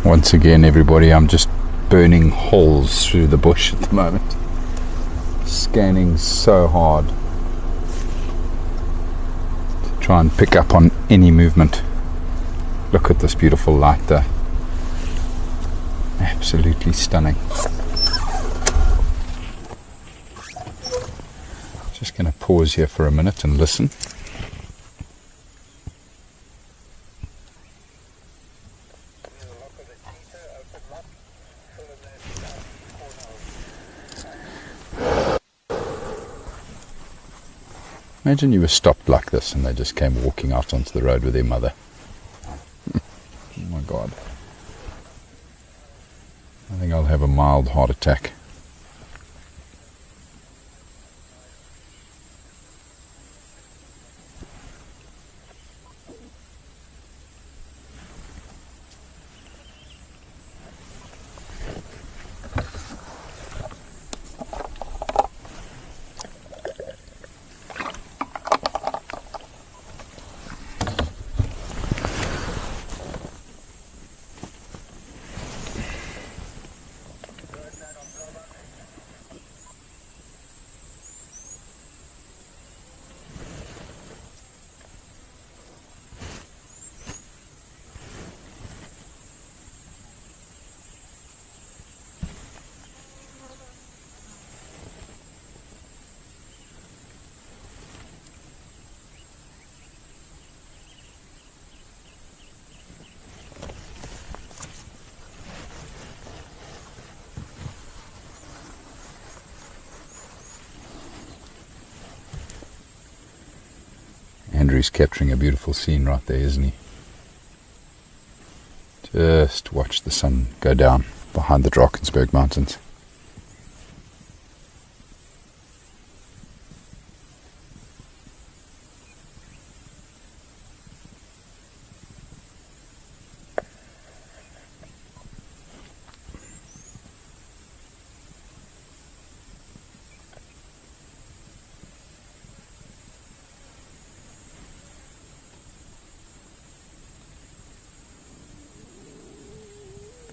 Once again, everybody, I'm just burning holes through the bush at the moment. Scanning so hard to try and pick up on any movement. Look at this beautiful light there. Absolutely stunning. Just going to pause here for a minute and listen. Imagine you were stopped like this and they just came walking out onto the road with their mother. Oh my God. I think I'll have a mild heart attack. Andrew's capturing a beautiful scene right there, isn't he? Just watch the sun go down behind the Drakensberg Mountains.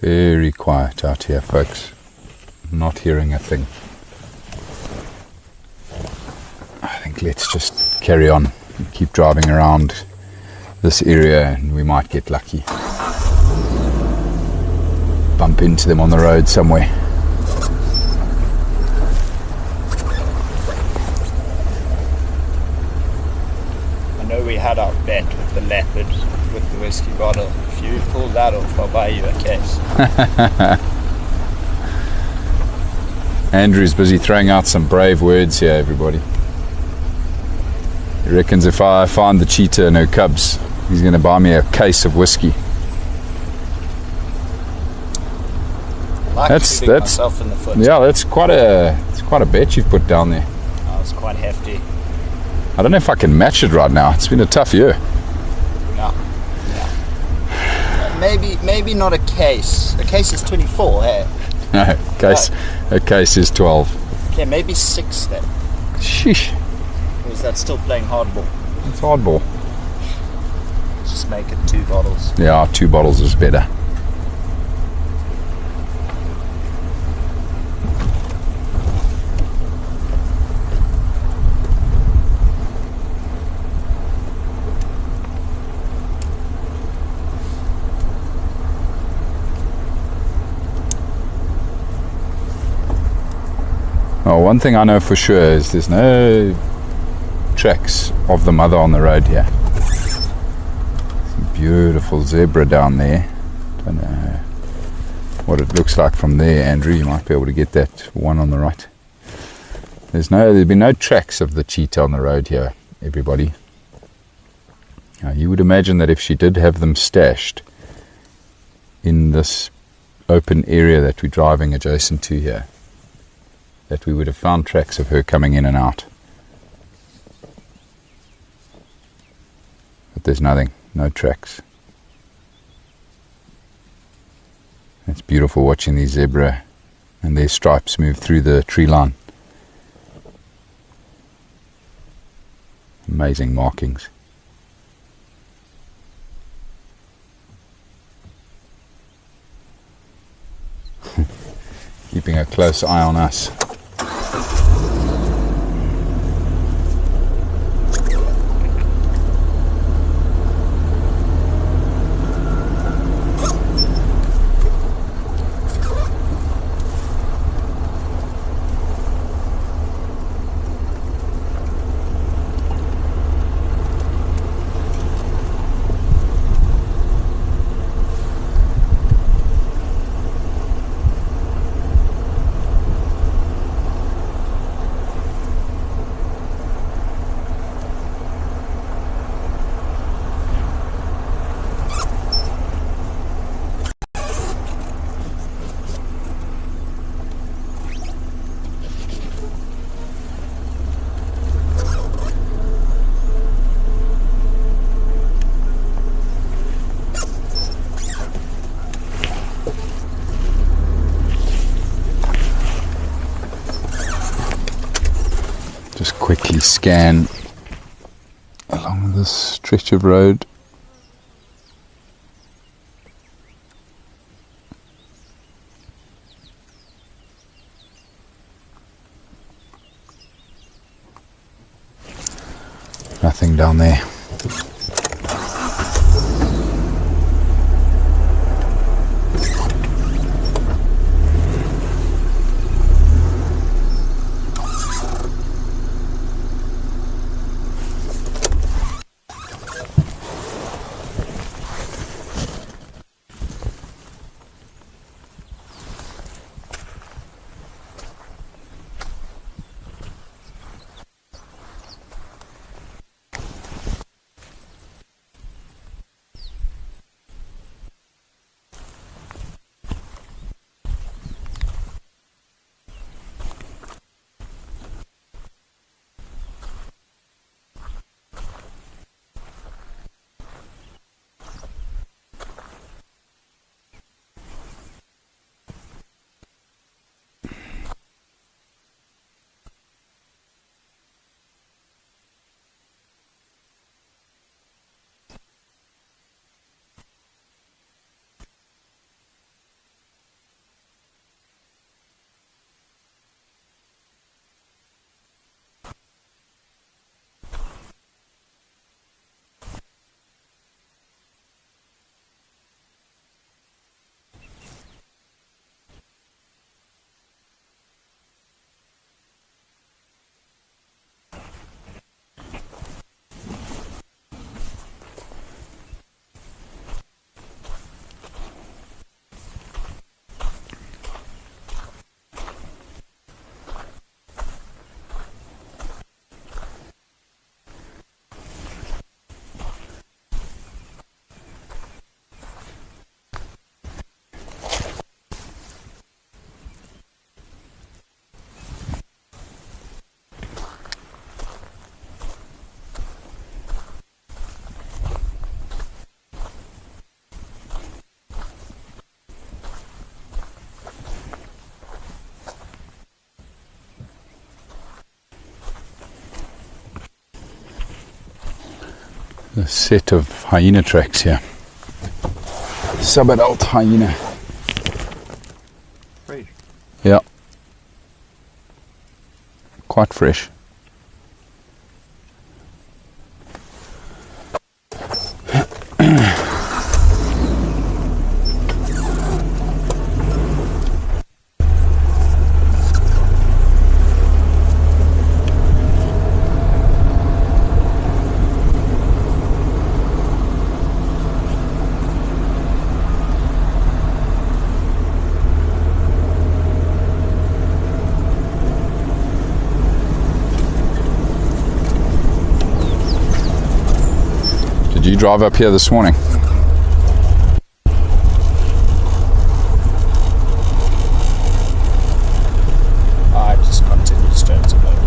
Very quiet out here, folks. Not hearing a thing. I think let's just carry on and keep driving around this area and we might get lucky. Bump into them on the road somewhere. know we had our bet with the leopard with the whiskey bottle. If you pull that off, I'll buy you a case. Andrew's busy throwing out some brave words here, everybody. He reckons if I find the cheetah and her cubs, he's going to buy me a case of whiskey. That's myself in the foot. Yeah, it's quite a bet you've put down there. Oh, it's quite hefty. I don't know if I can match it right now. It's been a tough year. Yeah. Maybe not a case. A case is 24, hey? No, a case is 12. Okay, maybe 6 then. Sheesh. Or is that still playing hardball? It's hardball. Just make it 2 bottles. Yeah, 2 bottles is better. Oh, one thing I know for sure is there's no tracks of the mother on the road here. Some beautiful zebra down there. Don't know what it looks like from there, Andrew. You might be able to get that one on the right. There'd be no tracks of the cheetah on the road here, everybody. Now, you would imagine that if she did have them stashed in this open area that we're driving adjacent to here, that we would have found tracks of her coming in and out. But there's nothing, no tracks. It's beautiful watching these zebra and their stripes move through the tree line. Amazing markings. Keeping a close eye on us. Just quickly scan along this stretch of road. Nothing down there. A set of hyena tracks here. Subadult hyena. Fresh. Yeah. Quite fresh. Did you drive up here this morning? I just continued straight to Lowveld.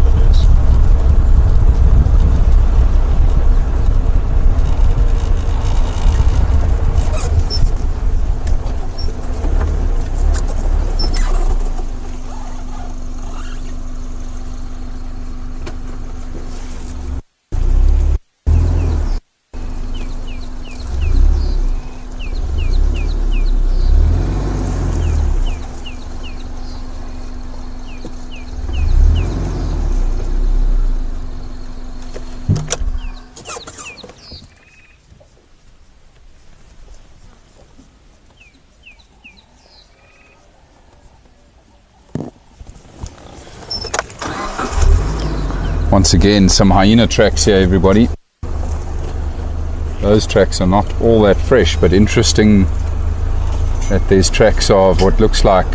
Once again, some hyena tracks here, everybody. Those tracks are not all that fresh, but interesting that there's tracks of what looks like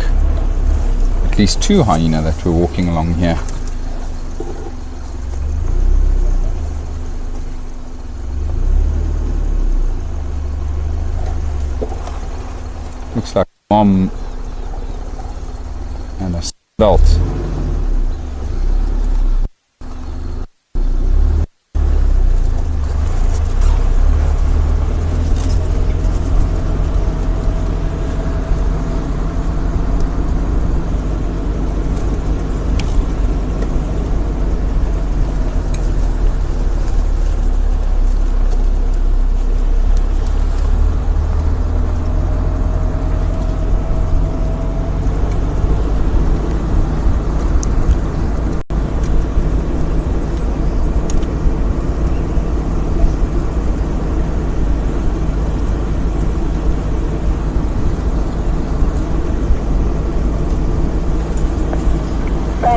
at least 2 hyena that were walking along here. Looks like a mom and a belt.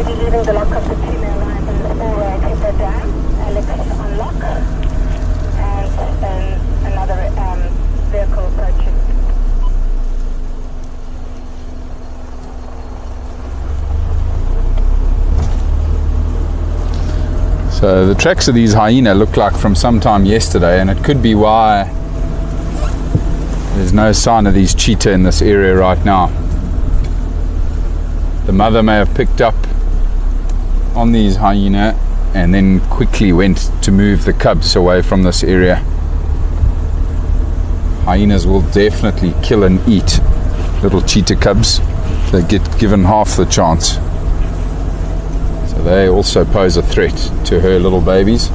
Leaving the lock of the female line or taper down, Alex unlock, and another vehicle approaching. So the tracks of these hyena look like from sometime yesterday, and it could be why there's no sign of these cheetah in this area right now. The mother may have picked up on these hyena and then quickly went to move the cubs away from this area. Hyenas will definitely kill and eat little cheetah cubs. They get given half the chance. So they also pose a threat to her little babies.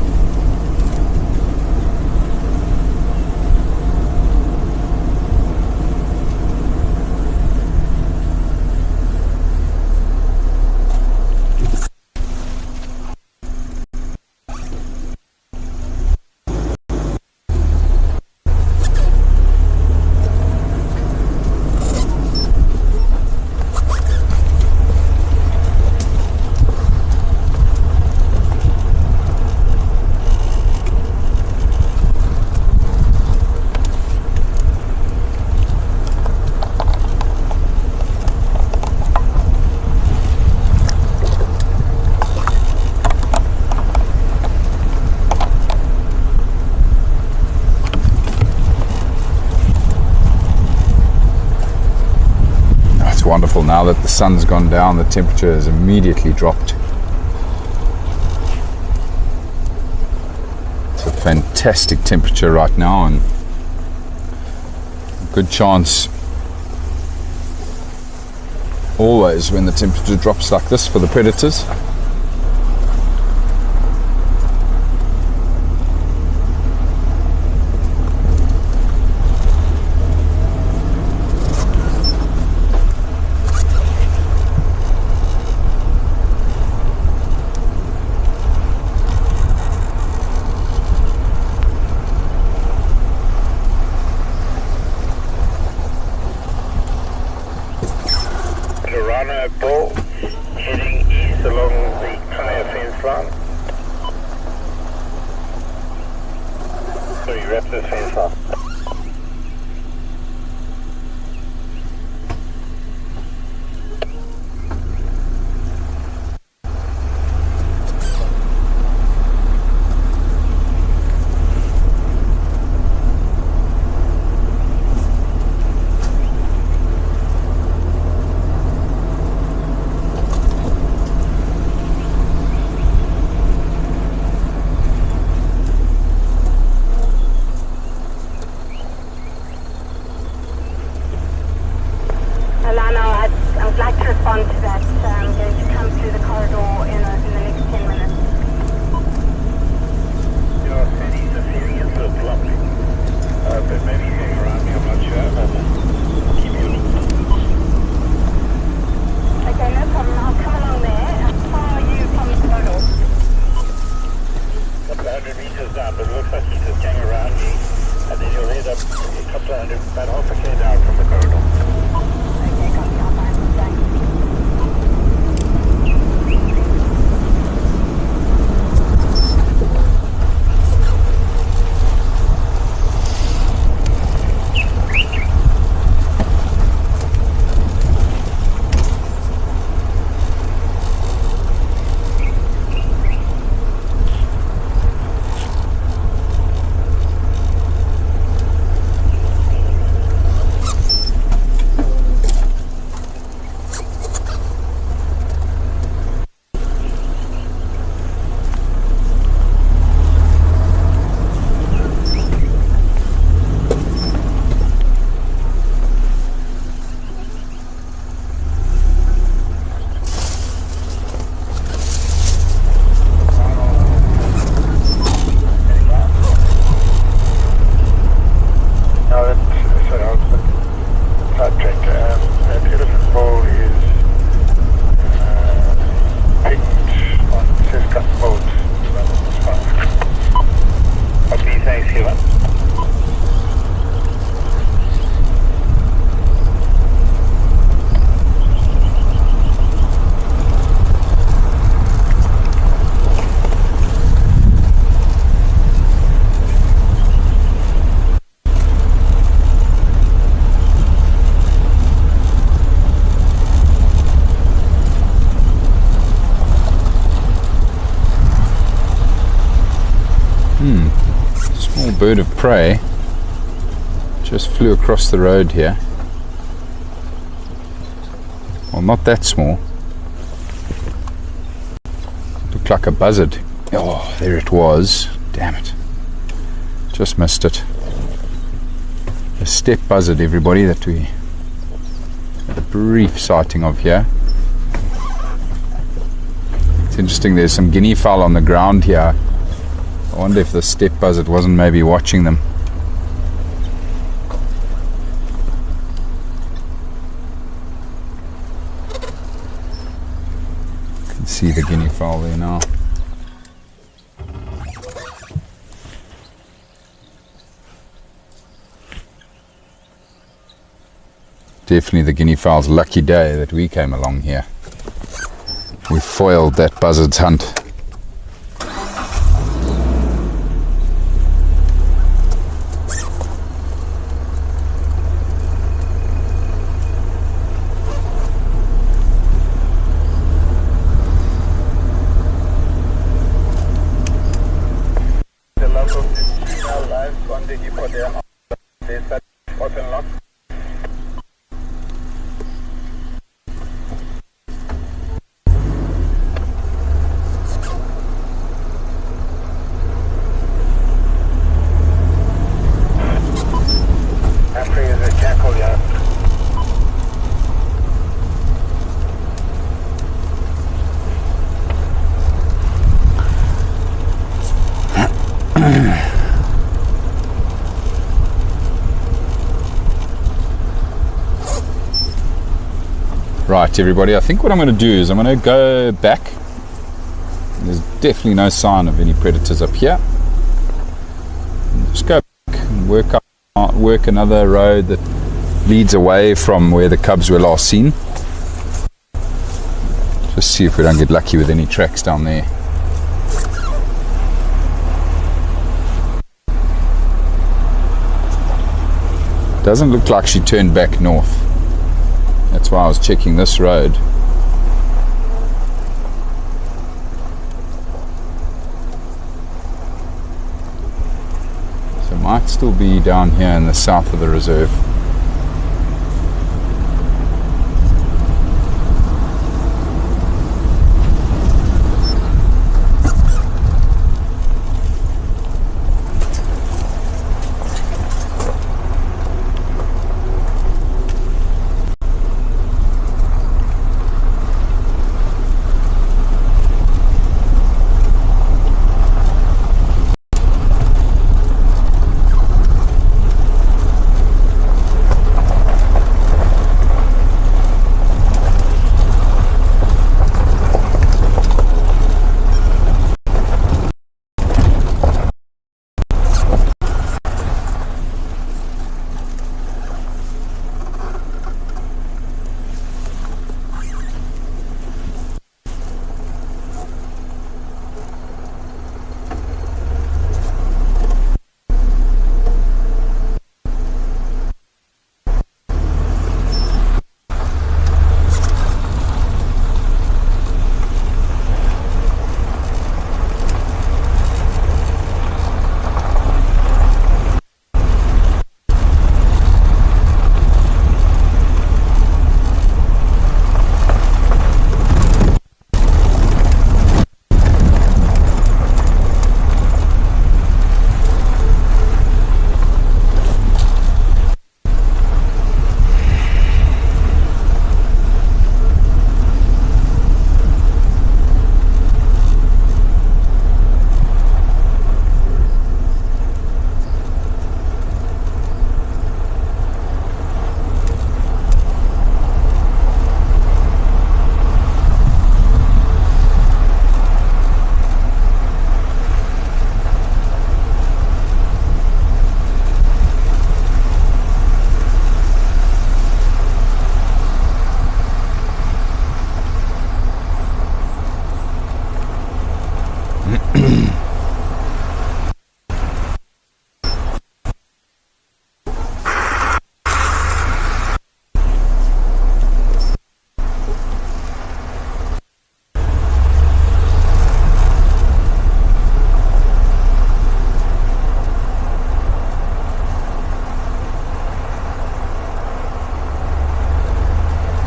Wonderful. Now that the sun's gone down, the temperature has immediately dropped. It's a fantastic temperature right now, and a good chance always when the temperature drops like this for the predators. 4, heading east along the Kaya fence line. Sorry, Raptor fence line. I'd like to respond to that. I'm going to come through the corridor in the next 10 minutes. Your cities are feeling a little blocked. But maybe hang around me, I'm not sure. But keep you. Okay, no problem. I'll come along there. How far are you from the corridor? A couple of 100 meters down, but it looks like he's just going around me. And then you'll end up a couple of hundred, about half a K down from the corridor. Okay, copy. I'll find it. Thanks. Small bird of prey just flew across the road here. Well, not that small. Looked like a buzzard. Oh, there it was. Damn it. Just missed it. A steppe buzzard, everybody, that we had a brief sighting of here. It's interesting, there's some guinea fowl on the ground here. I wonder if the steppe buzzard wasn't maybe watching them. You can see the guinea fowl there now. Definitely the guinea fowl's lucky day that we came along here. We foiled that buzzard's hunt. Right, everybody, I think what I'm going to do is I'm going to go back. There's definitely no sign of any predators up here. Just go back and work another road that leads away from where the cubs were last seen. just see if we don't get lucky with any tracks down there. Doesn't look like she turned back north. That's why I was checking this road. So it might still be down here in the south of the reserve.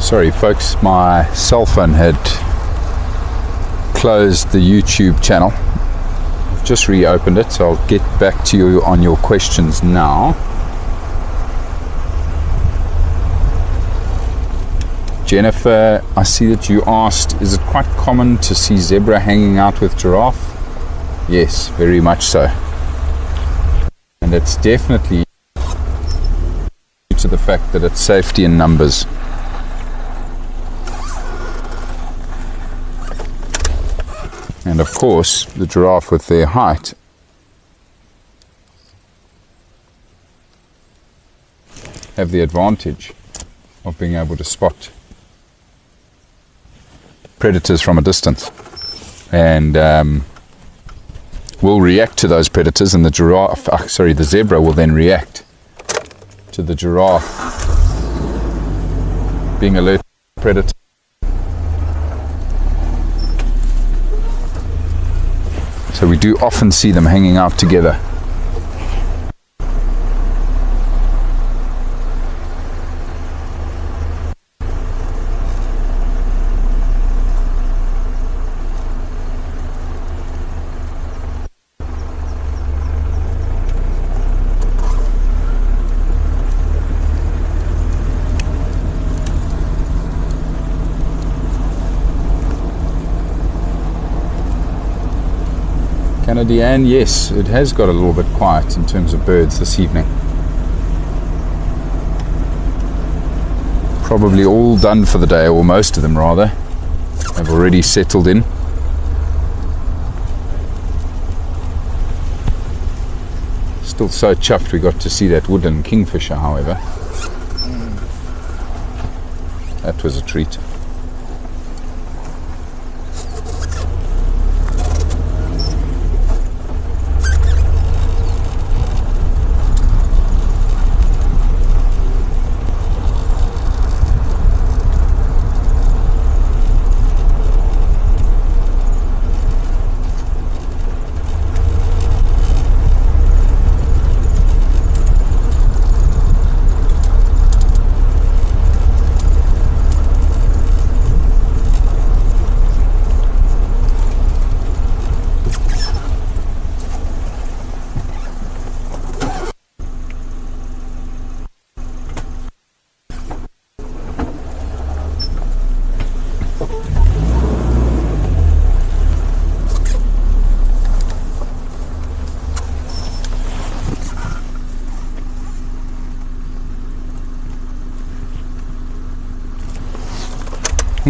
Sorry folks, my cell phone had closed the YouTube channel. I've just reopened it, so I'll get back to you on your questions now. Jennifer, I see that you asked, is it quite common to see zebra hanging out with giraffe? Yes, very much so. And it's definitely due to the fact that it's safety in numbers. And of course, the giraffe with their height have the advantage of being able to spot predators from a distance, and will react to those predators, and the zebra will then react to the giraffe being alert to the predator. So we do often see them hanging out together. Deanne, yes, it has got a little bit quiet in terms of birds this evening. Probably all done for the day, or most of them rather, have already settled in. Still so chuffed we got to see that woodland kingfisher, however. That was a treat.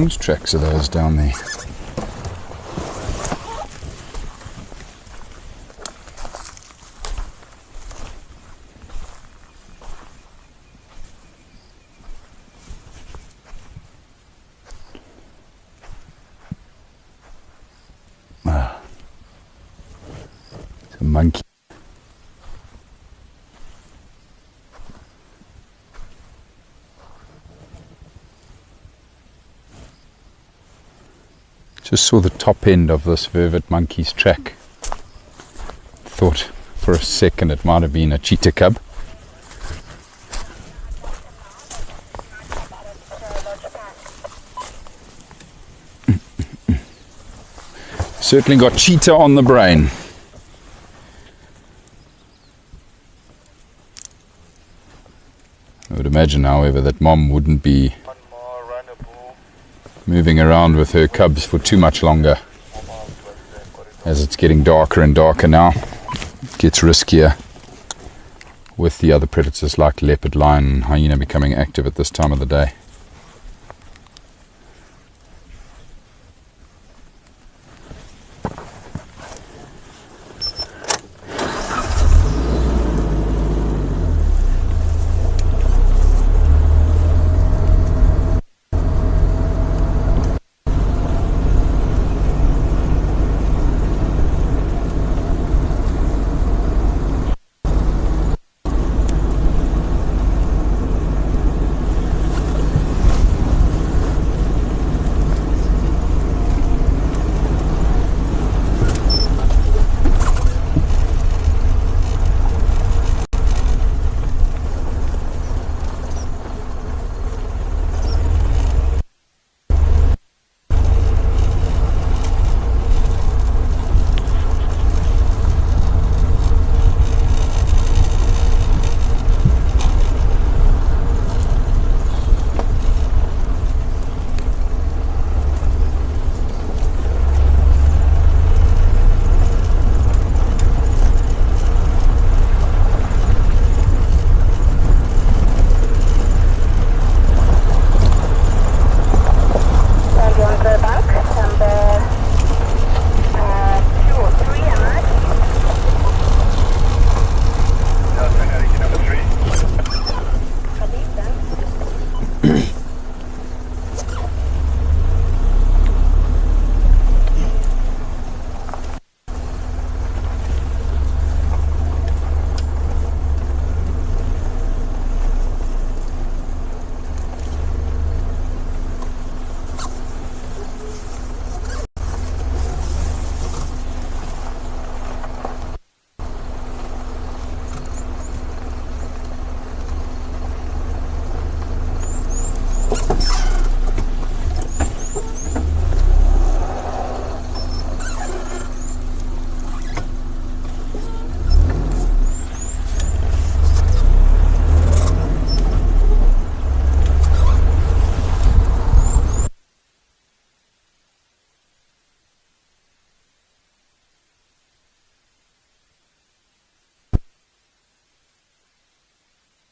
Whose tracks are those down there? It's a monkey. Just saw the top end of this vervet monkey's track. Thought for a second it might have been a cheetah cub. Certainly got cheetah on the brain. I would imagine, however, that Mom wouldn't be moving around with her cubs for too much longer. As it's getting darker and darker now, it gets riskier with the other predators like leopard, lion and hyena becoming active at this time of the day.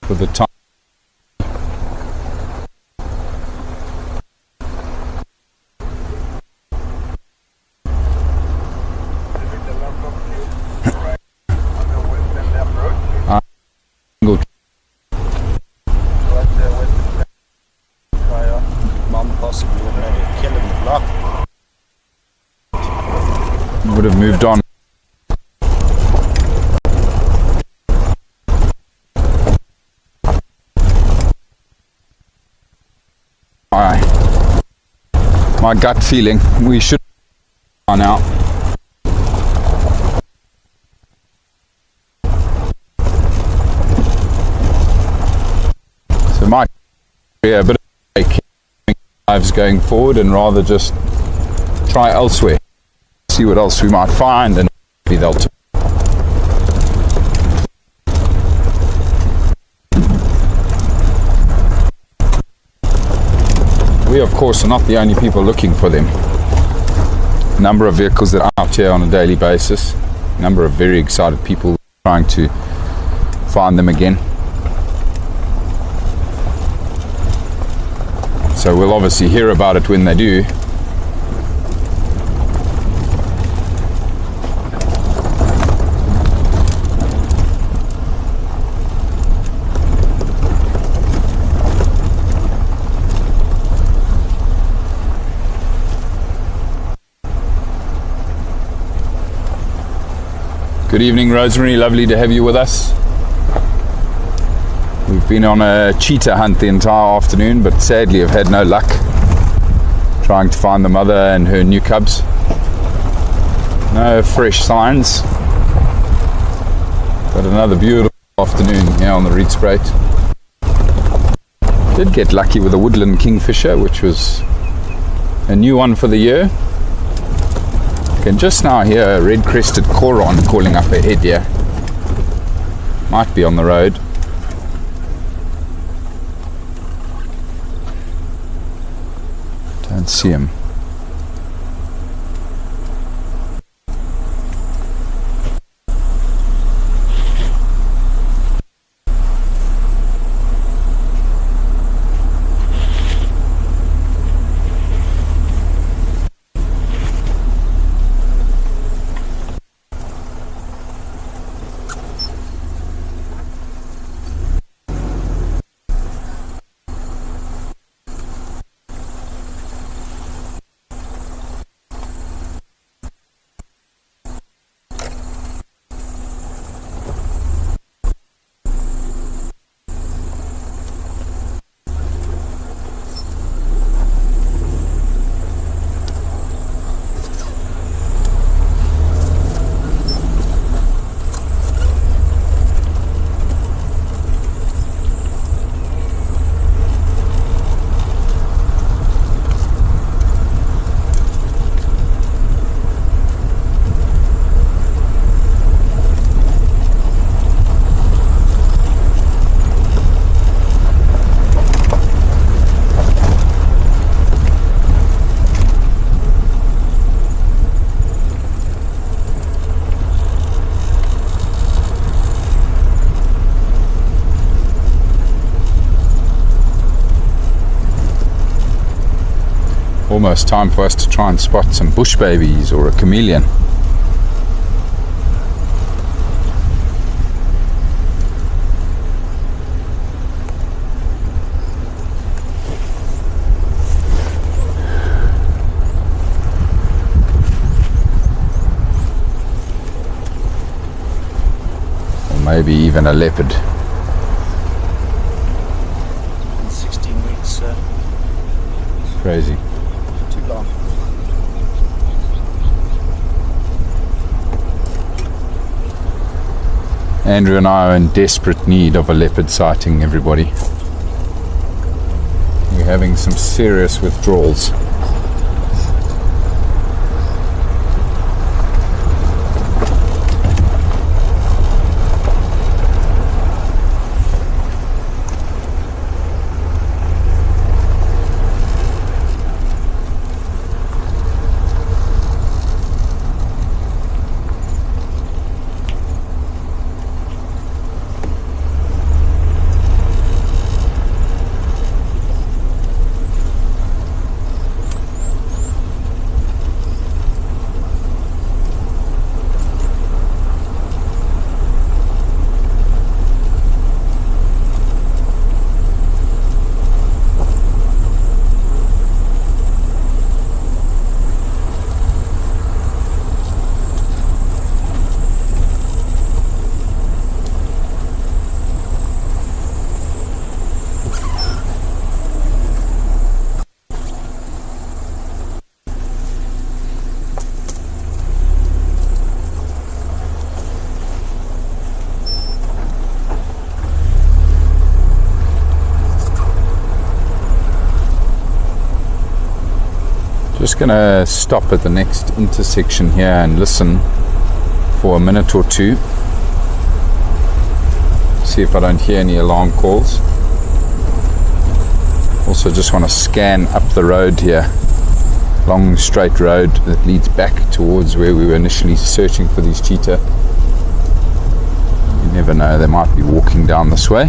For the time. Mom possibly would maybe kill him block. Would have moved on. My gut feeling, we should now. So might be a bit of lives going forward and rather just try elsewhere, see what else we might find, and maybe they'll we of course are not the only people looking for them. A number of vehicles that are out here on a daily basis, a number of very excited people trying to find them again. It's So we'll obviously hear about it when they do. Good evening, Rosemary. Lovely to have you with us. We've been on a cheetah hunt the entire afternoon, but sadly have had no luck trying to find the mother and her new cubs. No fresh signs. But another beautiful afternoon here on the Rietspruit. Did get lucky with a woodland kingfisher, which was a new one for the year. Can just now hear a red-crested coron calling up ahead here. Might be on the road. Don't see him. Almost time for us to try and spot some bush babies or a chameleon. Or maybe even a leopard. 16 weeks, It's crazy. too long. Andrew and I are in desperate need of a leopard sighting, everybody. We're having some serious withdrawals. Just going to stop at the next intersection here and listen for a minute or two. See if I don't hear any alarm calls. Also just want to scan up the road here. Long straight road that leads back towards where we were initially searching for these cheetah. You never know, they might be walking down this way.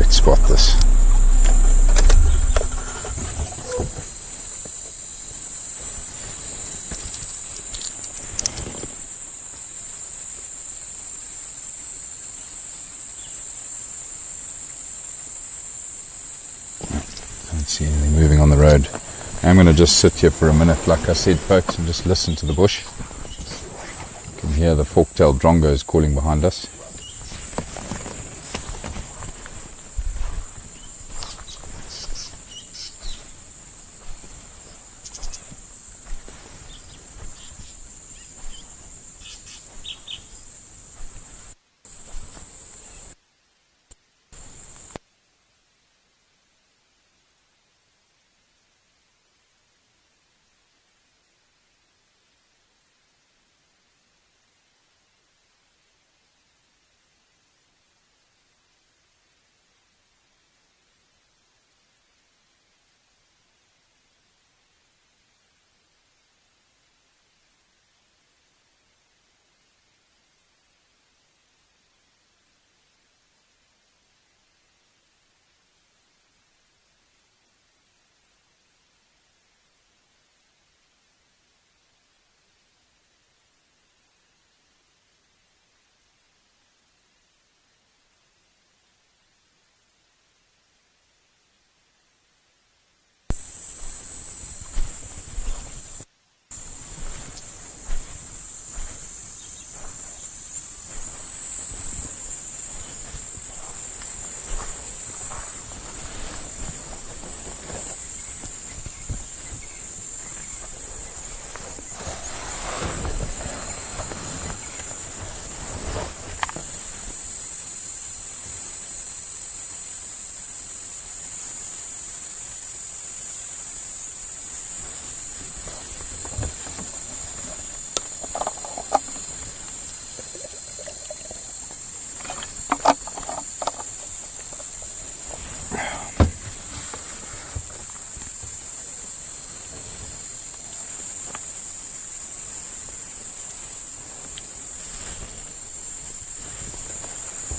Great spot this. Don't see anything moving on the road. I'm going to just sit here for a minute, like I said, folks, and just listen to the bush. You can hear the fork-tailed drongos calling behind us.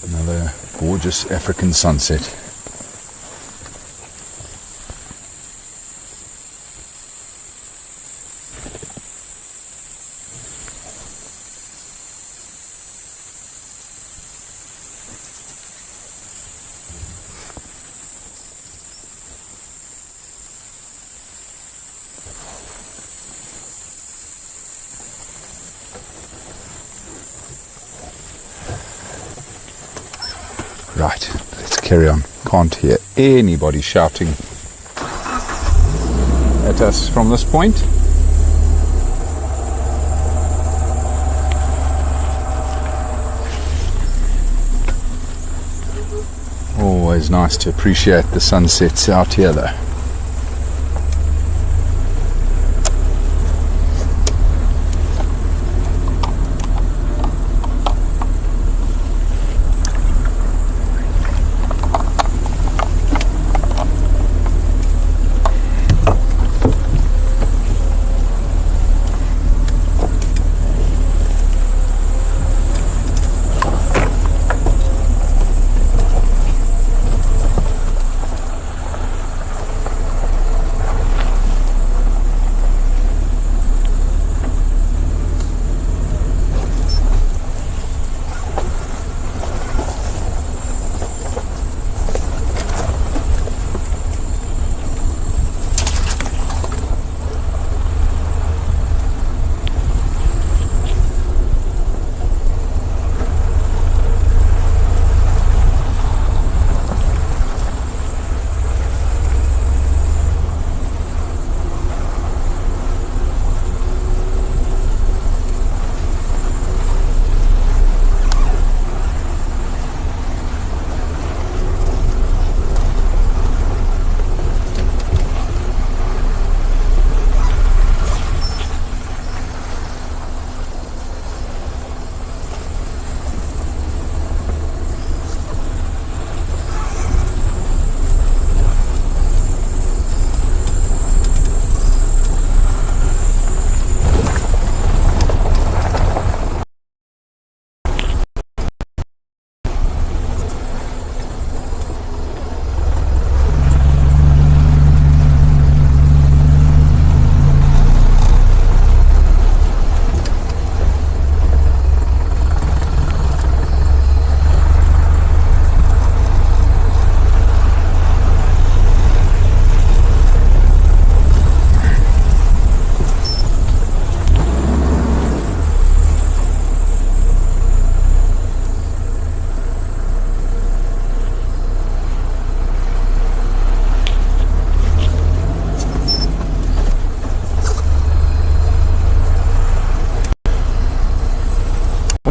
Another gorgeous African sunset. Right, let's carry on. Can't hear anybody shouting at us from this point. Always nice to appreciate the sunsets out here though.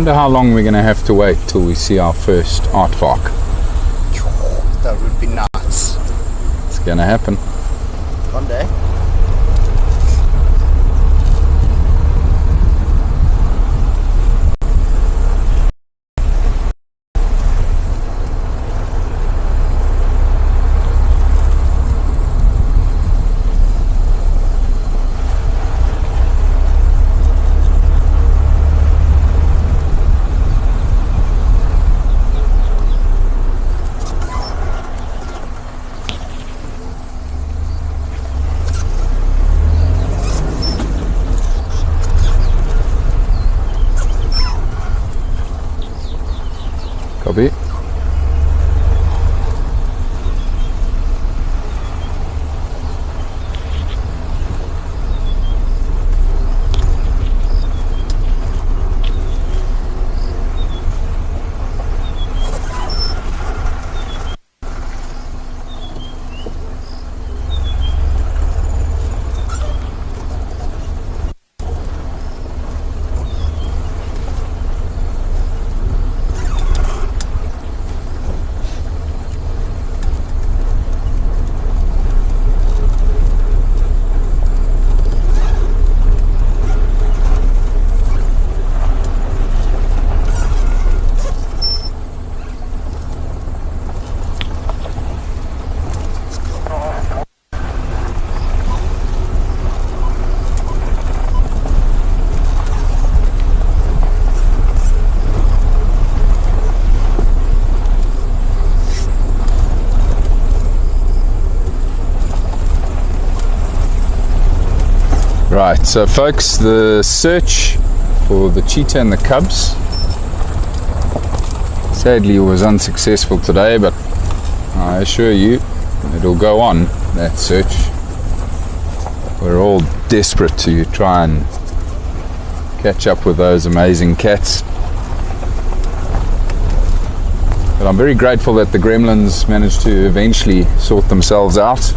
Wonder how long we're going to have to wait till we see our first aardvark. That would be nuts. It's going to happen. One day. Copy. Right, so folks, the search for the cheetah and the cubs sadly was unsuccessful today, but I assure you it'll go on, that search. We're all desperate to try and catch up with those amazing cats. But I'm very grateful that the gremlins managed to eventually sort themselves out.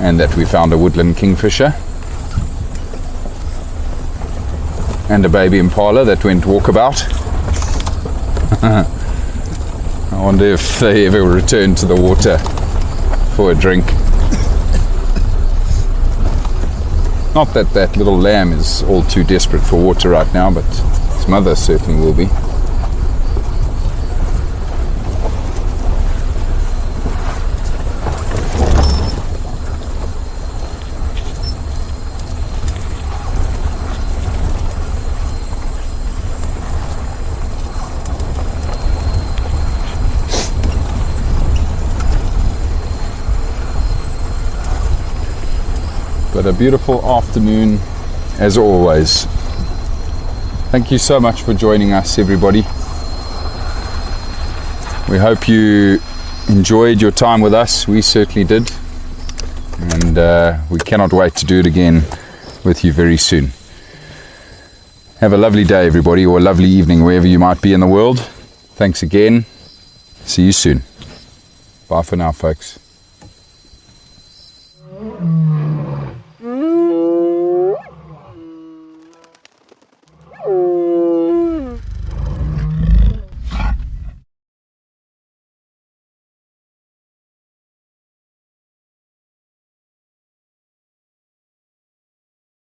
And that we found a woodland kingfisher and a baby impala that went walkabout. I wonder if they ever return to the water for a drink. Not that that little lamb is all too desperate for water right now, but its mother certainly will be. But a beautiful afternoon as always. Thank you so much for joining us, everybody. We hope you enjoyed your time with us. We certainly did, and we cannot wait to do it again with you very soon. Have a lovely day, everybody, or a lovely evening wherever you might be in the world. Thanks again. See you soon. Bye for now, folks.